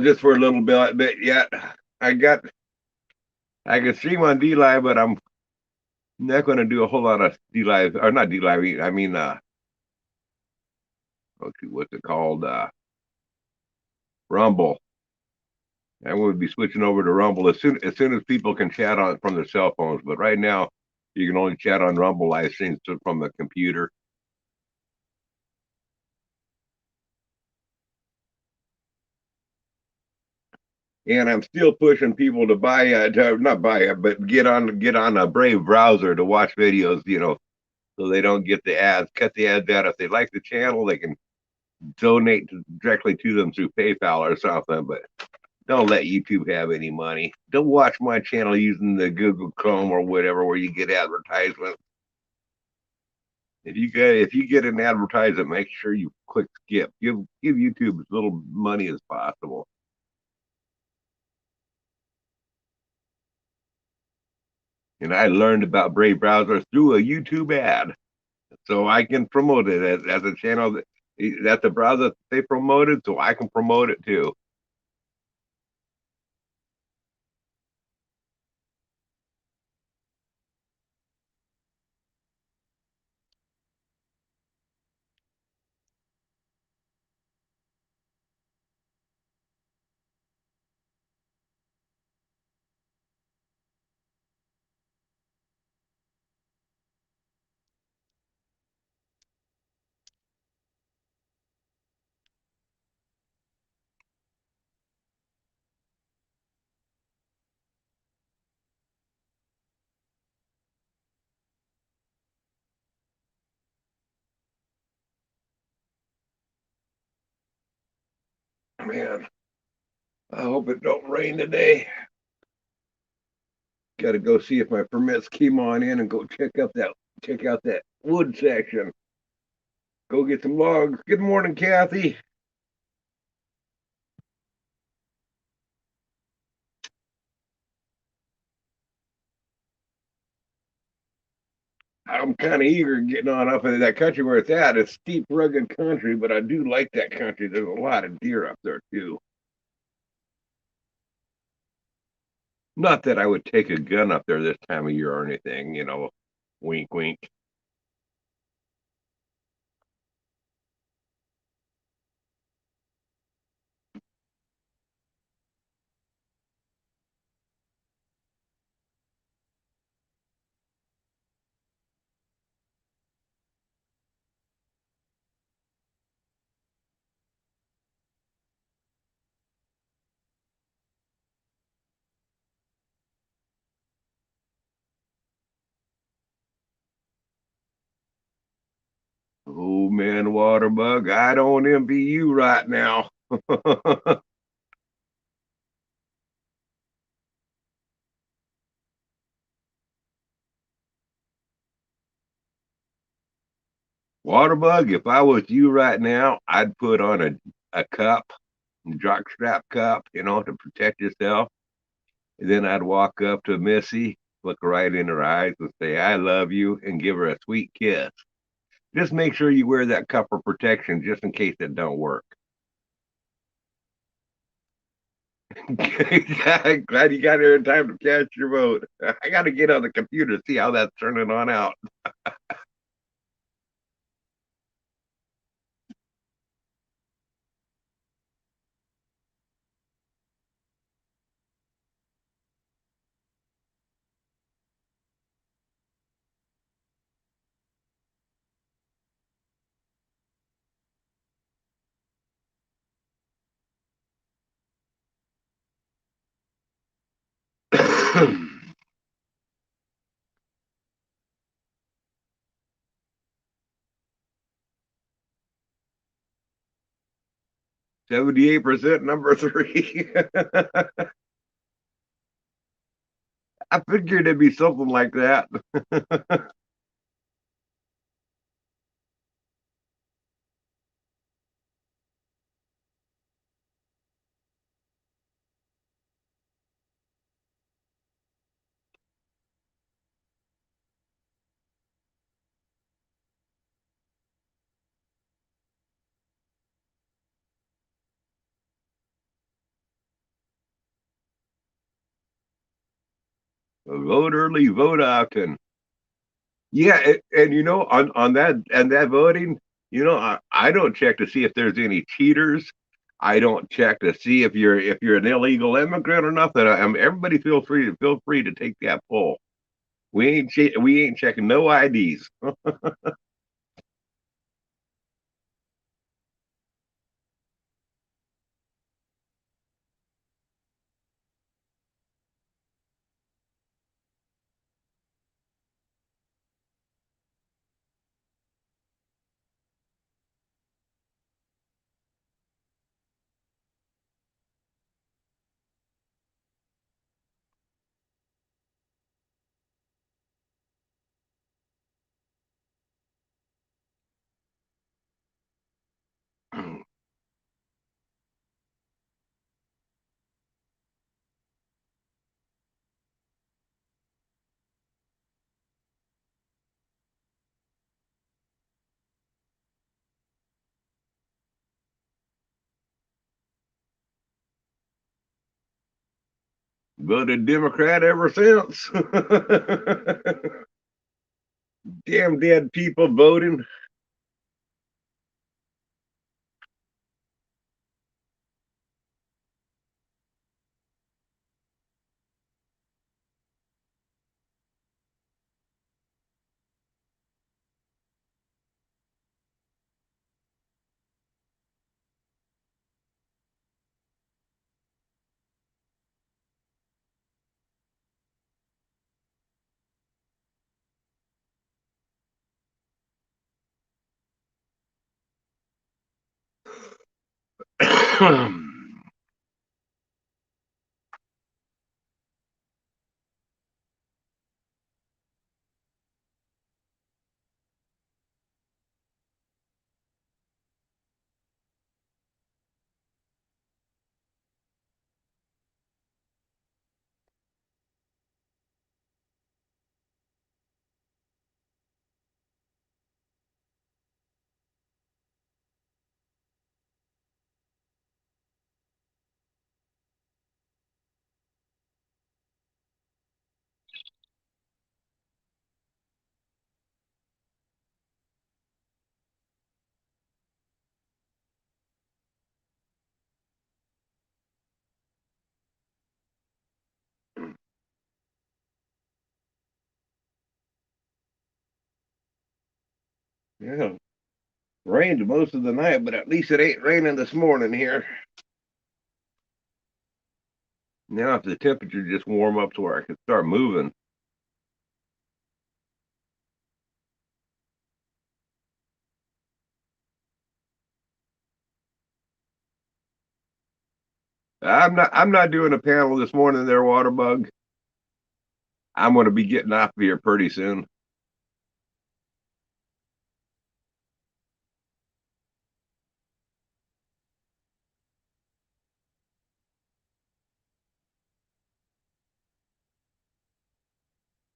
Just for a little bit yet. I got I can stream on D Live, but I'm not going to do a whole lot of D Live or not D Live. I mean, what's it called? Rumble. And we'll be switching over to Rumble as soon as people can chat on from their cell phones. But right now, you can only chat on Rumble live streams from the computer. And I'm still pushing people to buy to not buy it, but get on a Brave browser to watch videos. So they don't get the ads. Cut the ads out. If they like the channel, they can donate directly to them through PayPal or something. But don't let YouTube have any money. Don't watch my channel using the Google Chrome or whatever where you get advertisements. If you get an advertisement, make sure you click skip. Give YouTube as little money as possible. And I learned about Brave Browser through a YouTube ad, so I can promote it as a channel that's a browser that they promoted, so I can promote it too. Man, I hope it don't rain today. Got to go see if my permits came on in and go check out that wood section. Go get some logs. Good morning, Kathy. I'm kind of eager getting on up into that country where it's at. It's steep, rugged country, but I do like that country. There's a lot of deer up there too. Not that I would take a gun up there this time of year or anything. Wink, wink. Oh man, Waterbug, I don't envy you right now. Waterbug, if I was you right now, I'd put on a cup, a jock strap cup, to protect yourself. And then I'd walk up to Missy, look right in her eyes, and say, I love you, and give her a sweet kiss. Just make sure you wear that cup for protection just in case it don't work. Glad you got here in time to catch your vote. I got to get on the computer to see how that's turning on out. 78% number three. I figured it'd be something like that. Vote early, vote often. Yeah, and on that voting, I don't check to see if there's any cheaters. I don't check to see if you're an illegal immigrant or nothing. Everybody feel free to take that poll. We ain't checking no IDs. Voted Democrat ever since. Damn dead people voting. Yeah, rained most of the night, but at least it ain't raining this morning here. Now, if the temperature just warm up to where I can start moving, I'm not doing a panel this morning there, Waterbug. I'm going to be getting off of here pretty soon.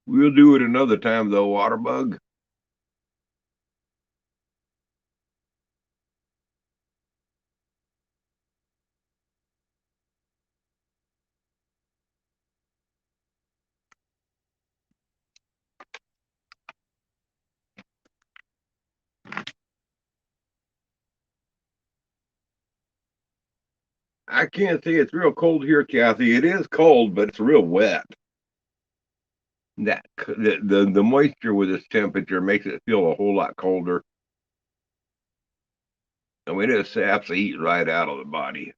We'll do it another time, though, Waterbug. I can't say it's real cold here, Kathy. It is cold, but it's real wet. The moisture with this temperature makes it feel a whole lot colder. I mean, it saps the heat right out of the body.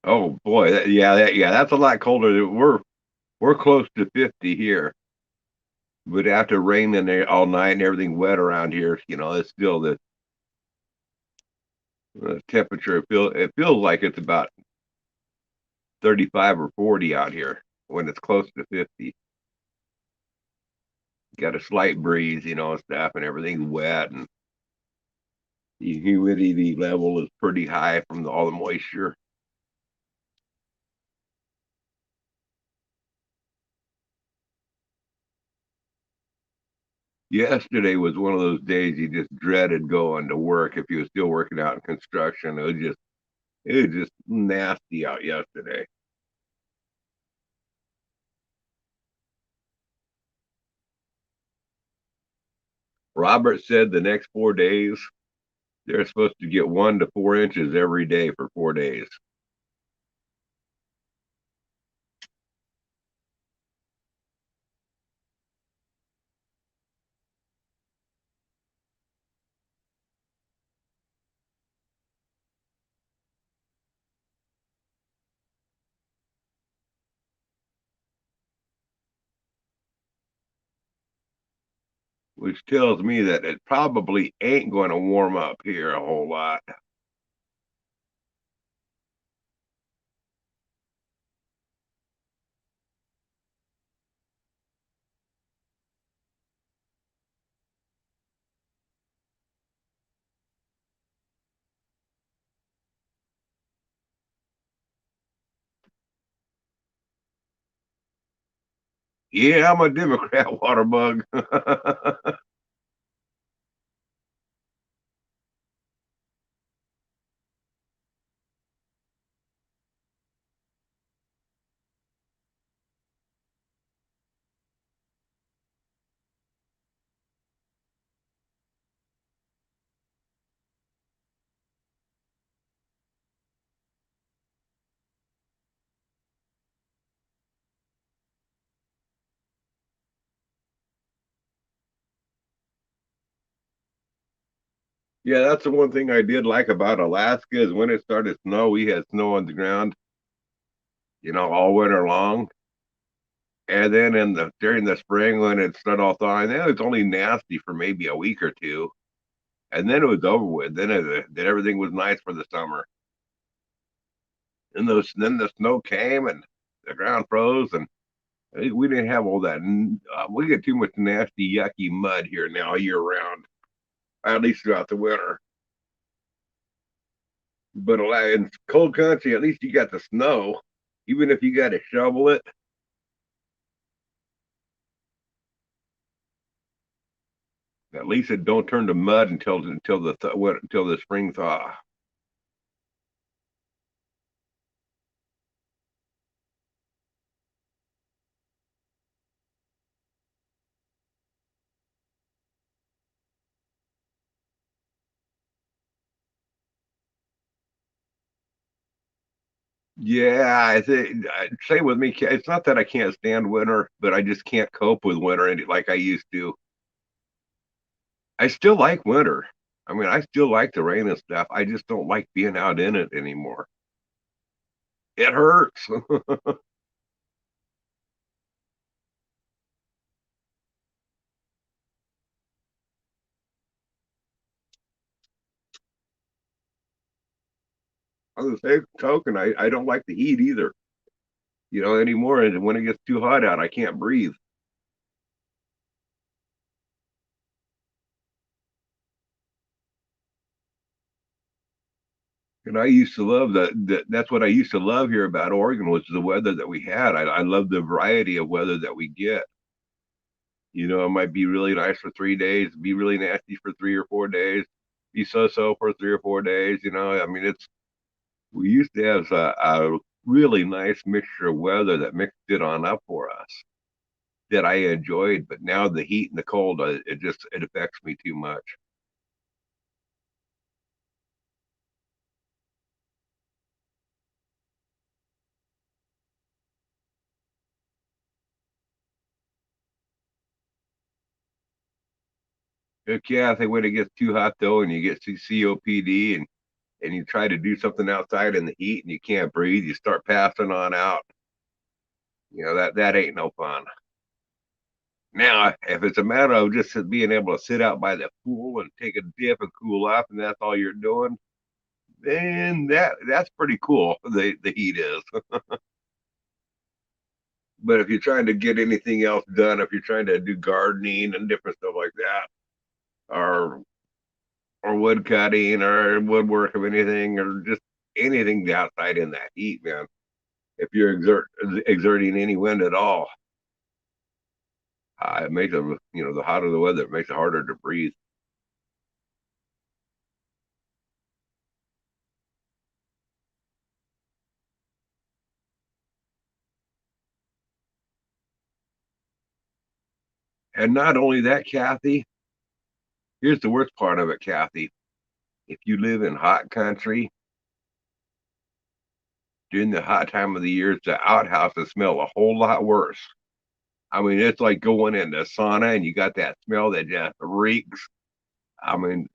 Oh boy, yeah, that's a lot colder. We're close to 50 here, but after raining there all night and everything wet around here, it's still the temperature. It feels like it's about 35 or 40 out here when it's close to 50. Got a slight breeze, and stuff, and everything's wet, and the humidity level is pretty high from all the moisture. Yesterday was one of those days you just dreaded going to work if you were still working out in construction. It was just nasty out yesterday. Robert said the next 4 days they're supposed to get 1 to 4 inches every day for 4 days, which tells me that it probably ain't going to warm up here a whole lot. Yeah, I'm a Democrat water bug. Yeah, that's the one thing I did like about Alaska is when it started snow, we had snow on the ground, all winter long. And then during the spring when it started all thawing, then it was only nasty for maybe a week or two, and then it was over with. Then everything was nice for the summer. And then the snow came and the ground froze, and we didn't have all that. We get too much nasty, yucky mud here now year round, at least throughout the winter. But in cold country, at least you got the snow. Even if you got to shovel it, at least it don't turn to mud until the spring thaw. Yeah, I think same with me. It's not that I can't stand winter, but I just can't cope with winter like I used to. I still like winter. I mean, I still like the rain and stuff. I just don't like being out in it anymore. It hurts. On the same token, I don't like the heat either, anymore. And when it gets too hot out, I can't breathe. And I used to love that. That's what I used to love here about Oregon was the weather that we had. I love the variety of weather that we get. It might be really nice for 3 days, be really nasty for 3 or 4 days, be so for 3 or 4 days. I mean, we used to have a really nice mixture of weather that mixed it on up for us that I enjoyed. But now the heat and the cold, it affects me too much. Heck yeah, I think when it gets too hot though, and you get COPD and and you try to do something outside in the heat and you can't breathe, you start passing on out. That ain't no fun. Now, if it's a matter of just being able to sit out by the pool and take a dip and cool off, and that's all you're doing, then that's pretty cool. The heat is. But if you're trying to get anything else done, if you're trying to do gardening and different stuff like that, or wood cutting or woodwork of anything, or just anything outside in that heat, man. If you're exerting any wind at all, it makes it, the hotter the weather, it makes it harder to breathe. And not only that, Kathy, here's the worst part of it, Kathy. If you live in hot country, during the hot time of the year, the outhouses smell a whole lot worse. I mean, it's like going into sauna and you got that smell that just reeks. I mean,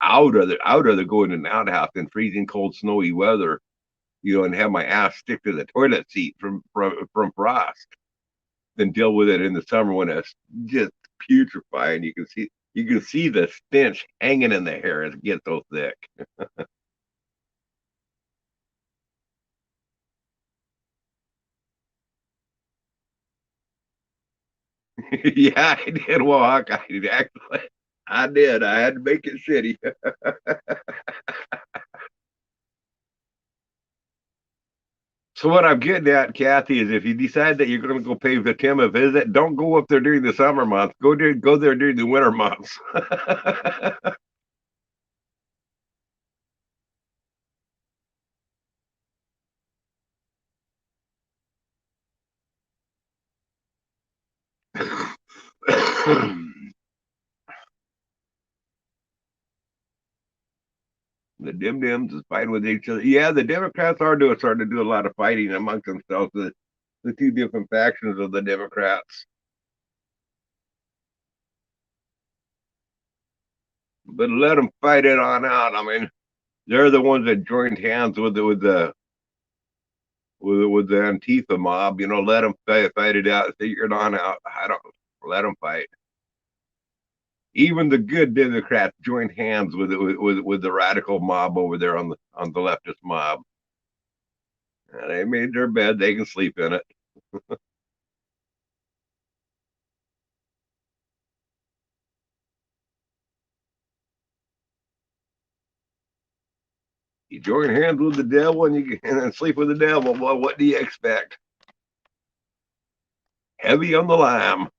I would rather go in an outhouse in freezing cold, snowy weather, and have my ass stick to the toilet seat from frost than deal with it in the summer when it's just putrefying. You can see the stench hanging in the hair as it gets so thick. Yeah, I did walk. I did actually. I did. I had to make it city. So what I'm getting at, Kathy, is if you decide that you're going to go pay the Tim a visit, don't go up there during the summer months. Go there during the winter months. The dim dims is fighting with each other. Yeah, the Democrats are doing starting to do a lot of fighting amongst themselves. The two different factions of the Democrats, but let them fight it on out. I mean, they're the ones that joined hands with the Antifa mob. Let them fight it out, figure it on out. I don't let them fight. Even the good Democrats joined hands with the radical mob over there on the leftist mob. And they made their bed; they can sleep in it. You join hands with the devil and then sleep with the devil. Well, what do you expect? Heavy on the lime.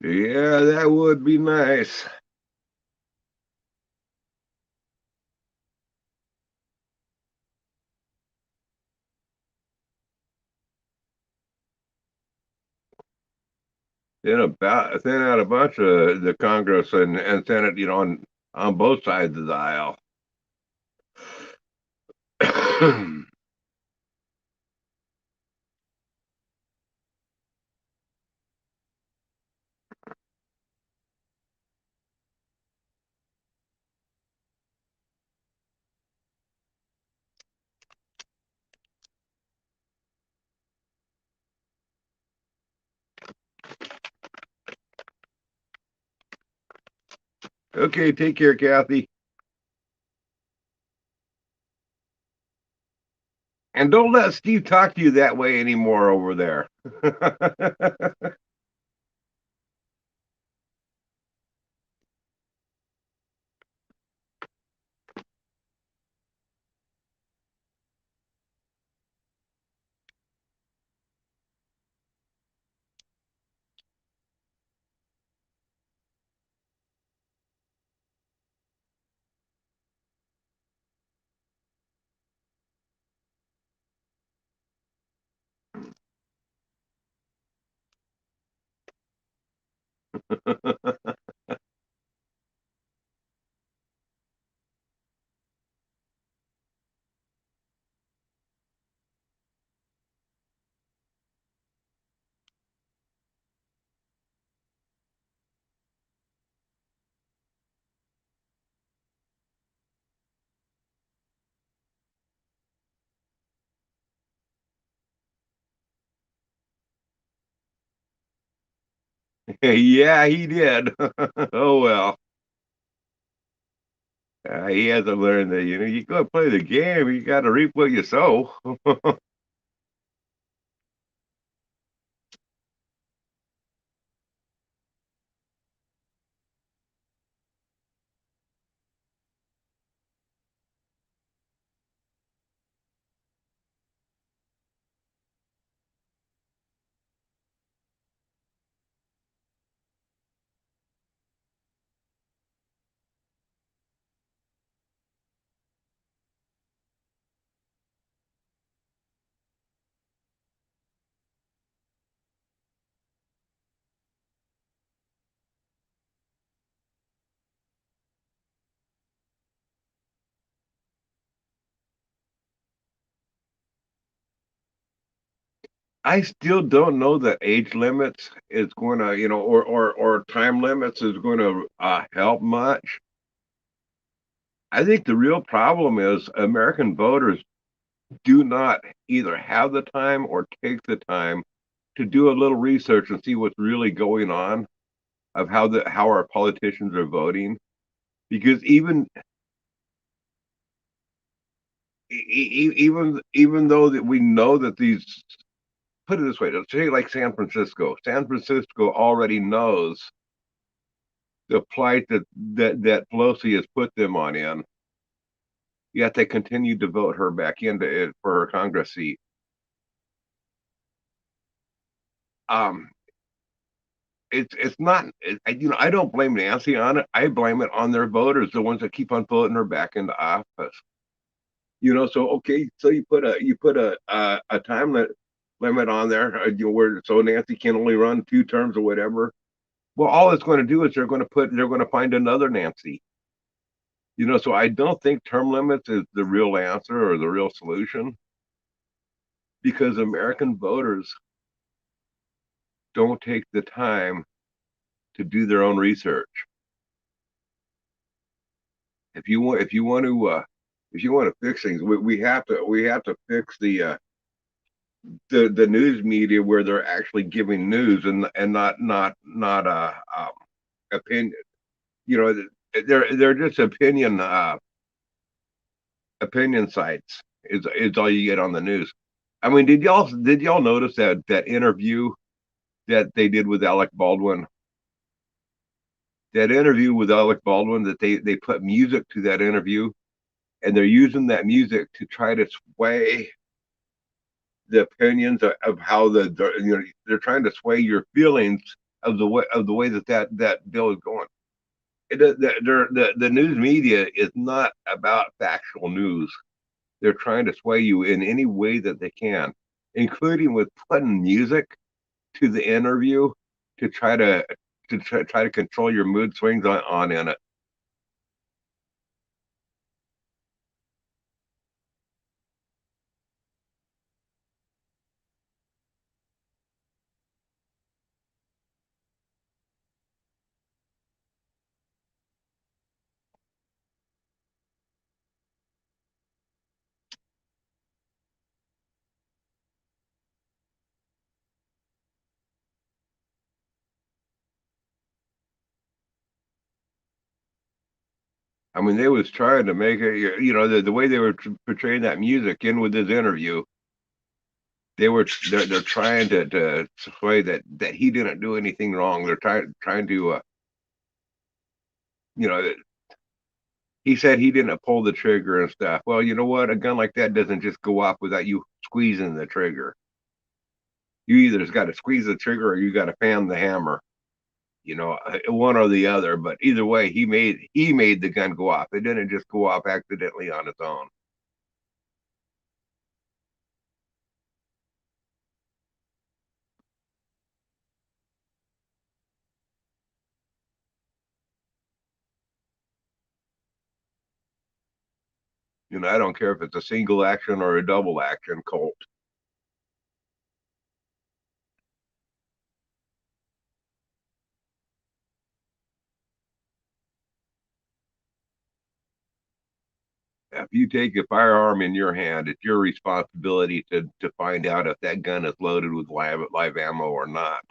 Yeah, that would be nice. Thin out a bunch of the Congress and Senate, on both sides of the aisle. Okay, take care, Kathy. And don't let Steve talk to you that way anymore over there. Yeah, he did. Oh well. He hasn't learned that, you gotta play the game, you gotta reap what you sow. I still don't know that age limits is going to, or time limits is going to help much. I think the real problem is American voters do not either have the time or take the time to do a little research and see what's really going on of how our politicians are voting. Because even though that we know that these, put it this way, let's say like San Francisco already knows the plight that Pelosi has put them on in, yet they continue to vote her back into it for her Congress seat. Um, it's not, I don't blame Nancy on it. I blame it on their voters, the ones that keep on voting her back into office. So okay, so you put a time limit on there, where so Nancy can only run 2 terms or whatever. Well, all it's going to do is they're going to find another Nancy. So I don't think term limits is the real answer or the real solution, because American voters don't take the time to do their own research. If you want to fix things, we have to fix the news media where they're actually giving news and not opinion. You know, they're just opinion sites is all you get on the news. I mean, did y'all notice that interview that they did with Alec Baldwin? That interview with Alec Baldwin, that they put music to that interview, and they're using that music to try to sway the opinions of how they're trying to sway your feelings of the way that bill is going. The news media is not about factual news. They're trying to sway you in any way that they can, including with putting music to the interview to try to control your mood swings on in it. I mean, they was trying to make it, the way they were portraying that music in with this interview, they're trying to say that he didn't do anything wrong. They're trying to, you know, he said he didn't pull the trigger and stuff. Well, you know what? A gun like that doesn't just go off without you squeezing the trigger. You either just got to squeeze the trigger or you got to fan the hammer. One or the other. But either way, he made the gun go off. It didn't just go off accidentally on its own. I don't care if it's a single action or a double action Colt. If you take a firearm in your hand, it's your responsibility to find out if that gun is loaded with live ammo or not.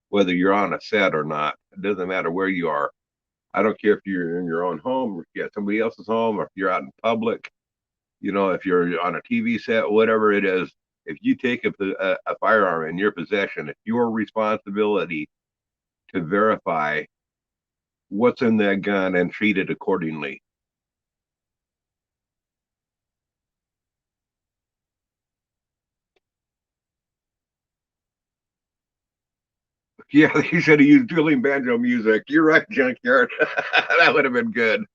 Whether you're on a set or not, it doesn't matter where you are. I don't care if you're in your own home, or if you're at somebody else's home, or if you're out in public. If you're on a TV set, whatever it is, if you take a firearm in your possession, it's your responsibility to verify what's in that gun and treat it accordingly. Yeah, he should have used dueling banjo music. You're right, Junkyard. That would have been good.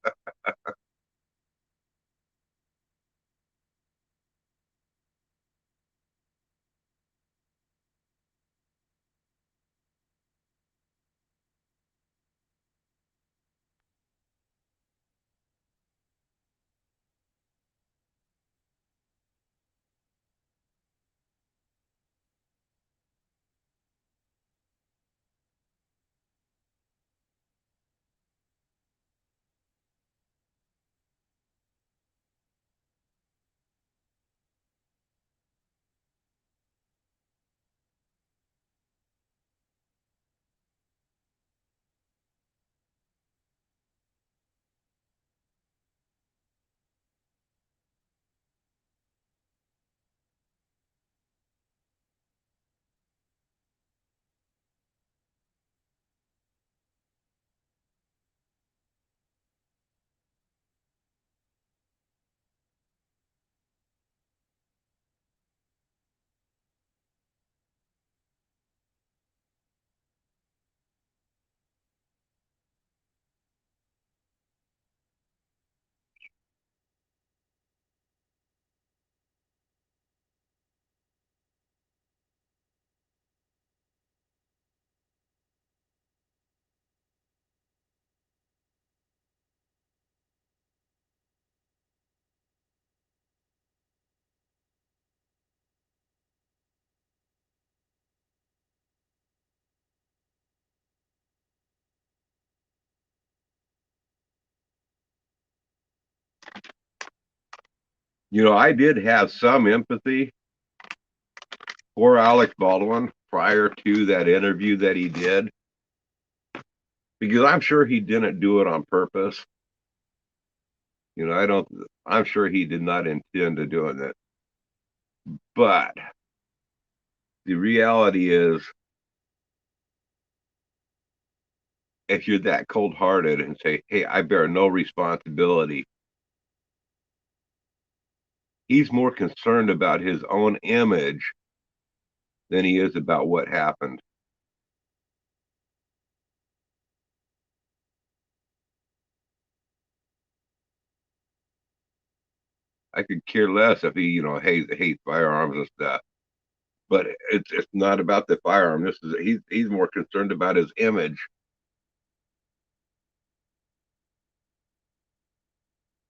I did have some empathy for Alex Baldwin prior to that interview that he did, because I'm sure he didn't do it on purpose. I don't, I'm sure he did not intend to doing it. But the reality is, if you're that cold hearted and say, hey, I bear no responsibility, he's more concerned about his own image than he is about what happened. I could care less if he, hates firearms and stuff. But it's not about the firearm. He's more concerned about his image.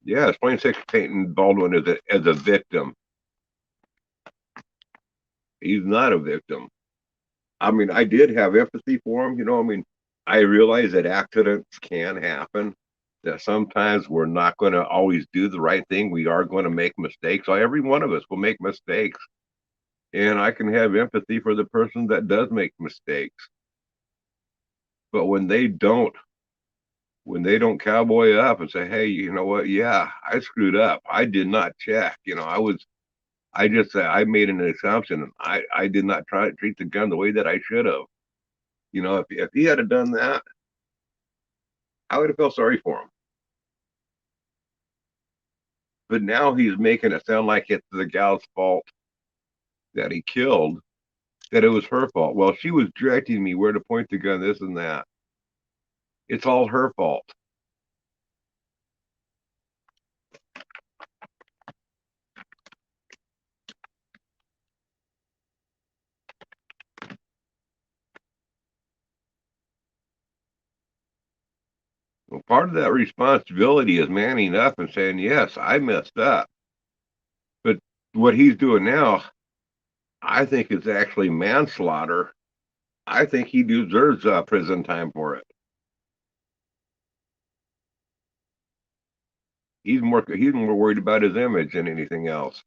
Yeah, it's plain six painting Baldwin as a victim. He's not a victim. I mean, I did have empathy for him. I mean, I realize that accidents can happen. That sometimes we're not going to always do the right thing. We are going to make mistakes. So every one of us will make mistakes, and I can have empathy for the person that does make mistakes. But when they don't when they don't cowboy up and say, "Hey, you know what? Yeah, I screwed up. I did not check. I just said I made an assumption, and I did not try to treat the gun the way that I should have. If he had done that, I would have felt sorry for him. But now he's making it sound like it's the gal's fault that he killed, that it was her fault. Well, she was directing me where to point the gun, this and that. It's all her fault. Well, part of that responsibility is manning up and saying, yes, I messed up. But what he's doing now, I think is actually manslaughter. I think he deserves prison time for it. He's more worried about his image than anything else.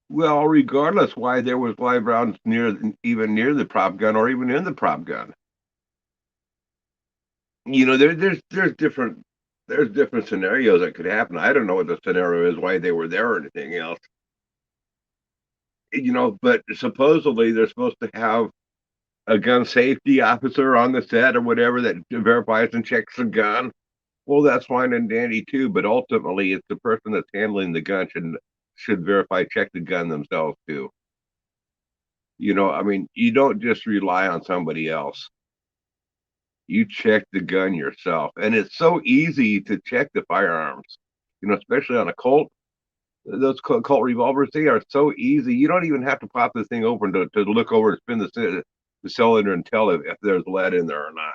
Well, regardless why there was live rounds even near the prop gun or even in the prop gun. There's different scenarios that could happen. I don't know what the scenario is, why they were there or anything else. But supposedly they're supposed to have a gun safety officer on the set or whatever that verifies and checks the gun. Well, that's fine and dandy too, but ultimately it's the person that's handling the gun should verify, check the gun themselves too. I mean, you don't just rely on somebody else. You check the gun yourself. And it's so easy to check the firearms, especially on a Colt. Those Colt revolvers, they are so easy. You don't even have to pop the thing open to look over and spin the cylinder and tell if there's lead in there or not.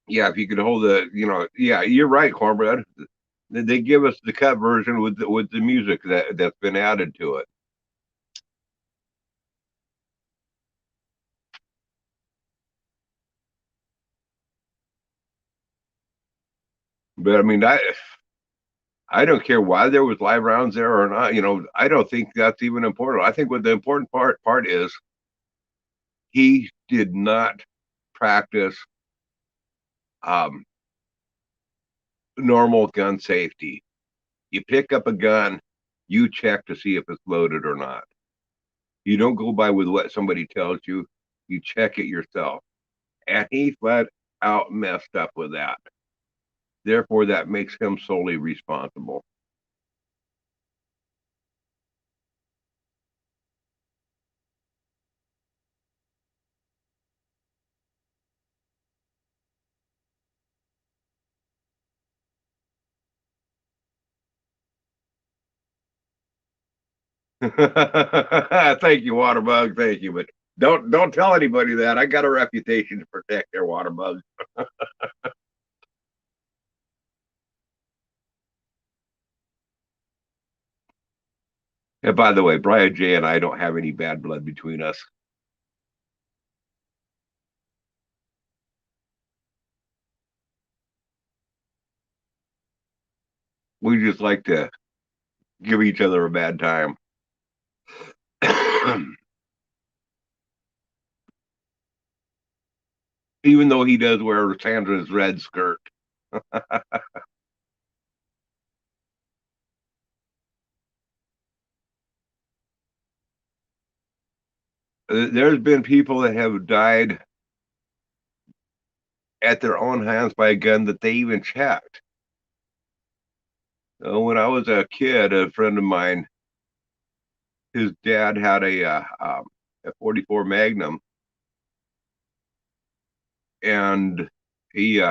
Yeah, if you could hold yeah, you're right, Cornbread. They give us the cut version with the music that's been added to it. But I mean, I don't care why there was live rounds there or not. I don't think that's even important. I think what the important part is he did not practice um, normal gun safety. You pick up a gun, you check to see if it's loaded or not. You don't go by with what somebody tells you. You check it yourself. And he flat out messed up with that. Therefore, that makes him solely responsible. Thank you, Waterbug. Thank you, but don't tell anybody that. I got a reputation to protect their Waterbug. And by the way, Brian J and I don't have any bad blood between us. We just like to give each other a bad time. Even though he does wear Sandra's red skirt. There's been people that have died at their own hands by a gun that they even checked. When I was a kid, a friend of mine, his dad had a 44 Magnum, and he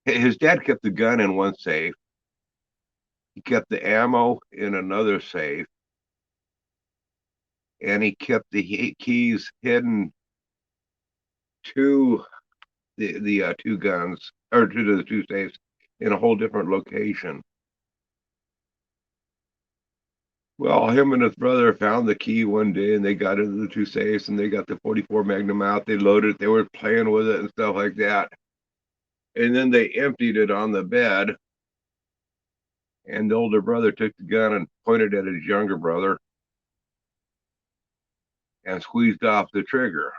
his dad kept the gun in one safe. He kept the ammo in another safe, and he kept the keys hidden to the two guns or to the two safes in a whole different location. Well, him and his brother found the key one day and they got into the two safes and they got the 44 Magnum out. They loaded it, they were playing with it and stuff like that. And then they emptied it on the bed. And the older brother took the gun and pointed at his younger brother and squeezed off the trigger,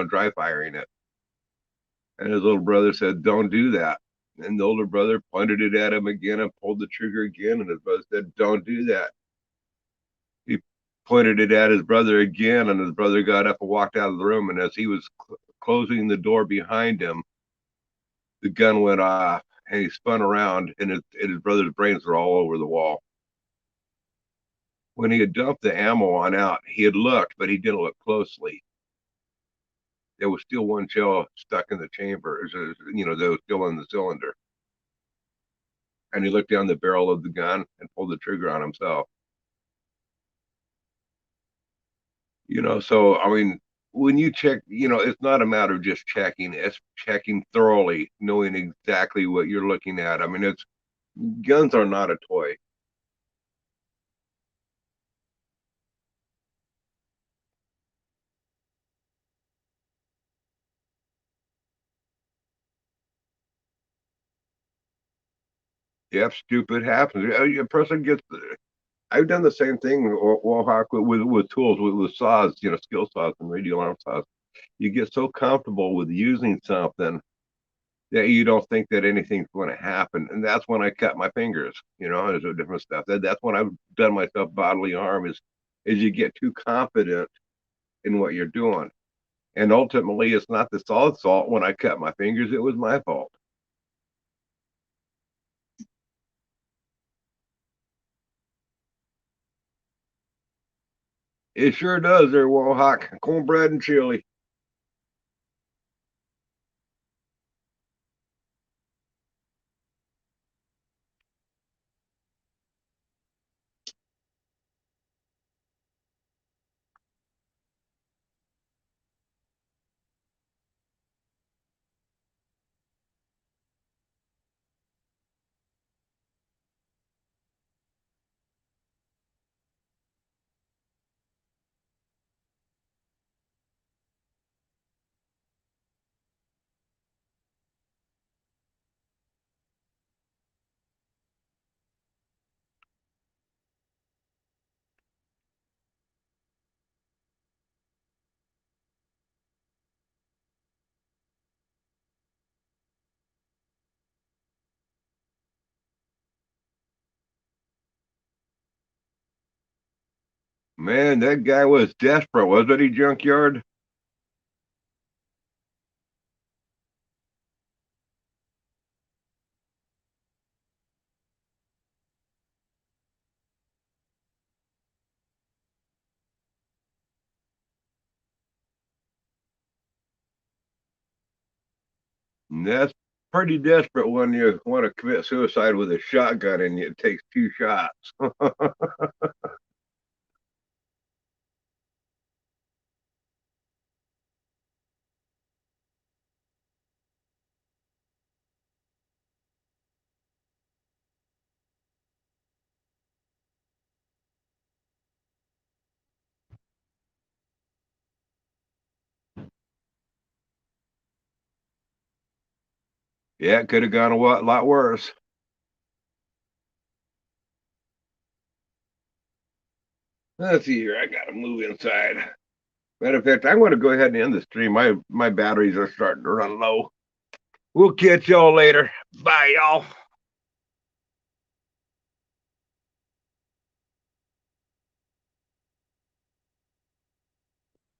dry firing it. And his little brother said, "Don't do that." And the older brother pointed it at him again and pulled the trigger again. And his brother said, "Don't do that." He pointed it at his brother again, and his brother got up and walked out of the room. And as he was closing the door behind him, the gun went off, and he spun around, and his brother's brains were all over the wall. When he had dumped the ammo on out, he had looked, but he didn't look closely. There was still one shell stuck in the chamber, that was still in the cylinder. And he looked down the barrel of the gun and pulled the trigger on himself. So I mean, when you check, it's not a matter of just checking; it's checking thoroughly, knowing exactly what you're looking at. I mean, guns are not a toy. If stupid happens, a person gets. I've done the same thing, Wallhawk, with tools, with saws, skill saws and radial arm saws. You get so comfortable with using something that you don't think that anything's going to happen, and that's when I cut my fingers. There's different stuff. That's when I've done myself bodily harm. Is you get too confident in what you're doing, and ultimately, it's not the solid salt. When I cut my fingers, it was my fault. It sure does, there, Wallhawk. Cornbread and chili. Man, that guy was desperate, wasn't he, Junkyard? And that's pretty desperate when you want to commit suicide with a shotgun and it takes two shots. Yeah, it could have gone a lot worse. Let's see here. I got to move inside. Matter of fact, I'm going to go ahead and end the stream. My batteries are starting to run low. We'll catch y'all later. Bye, y'all.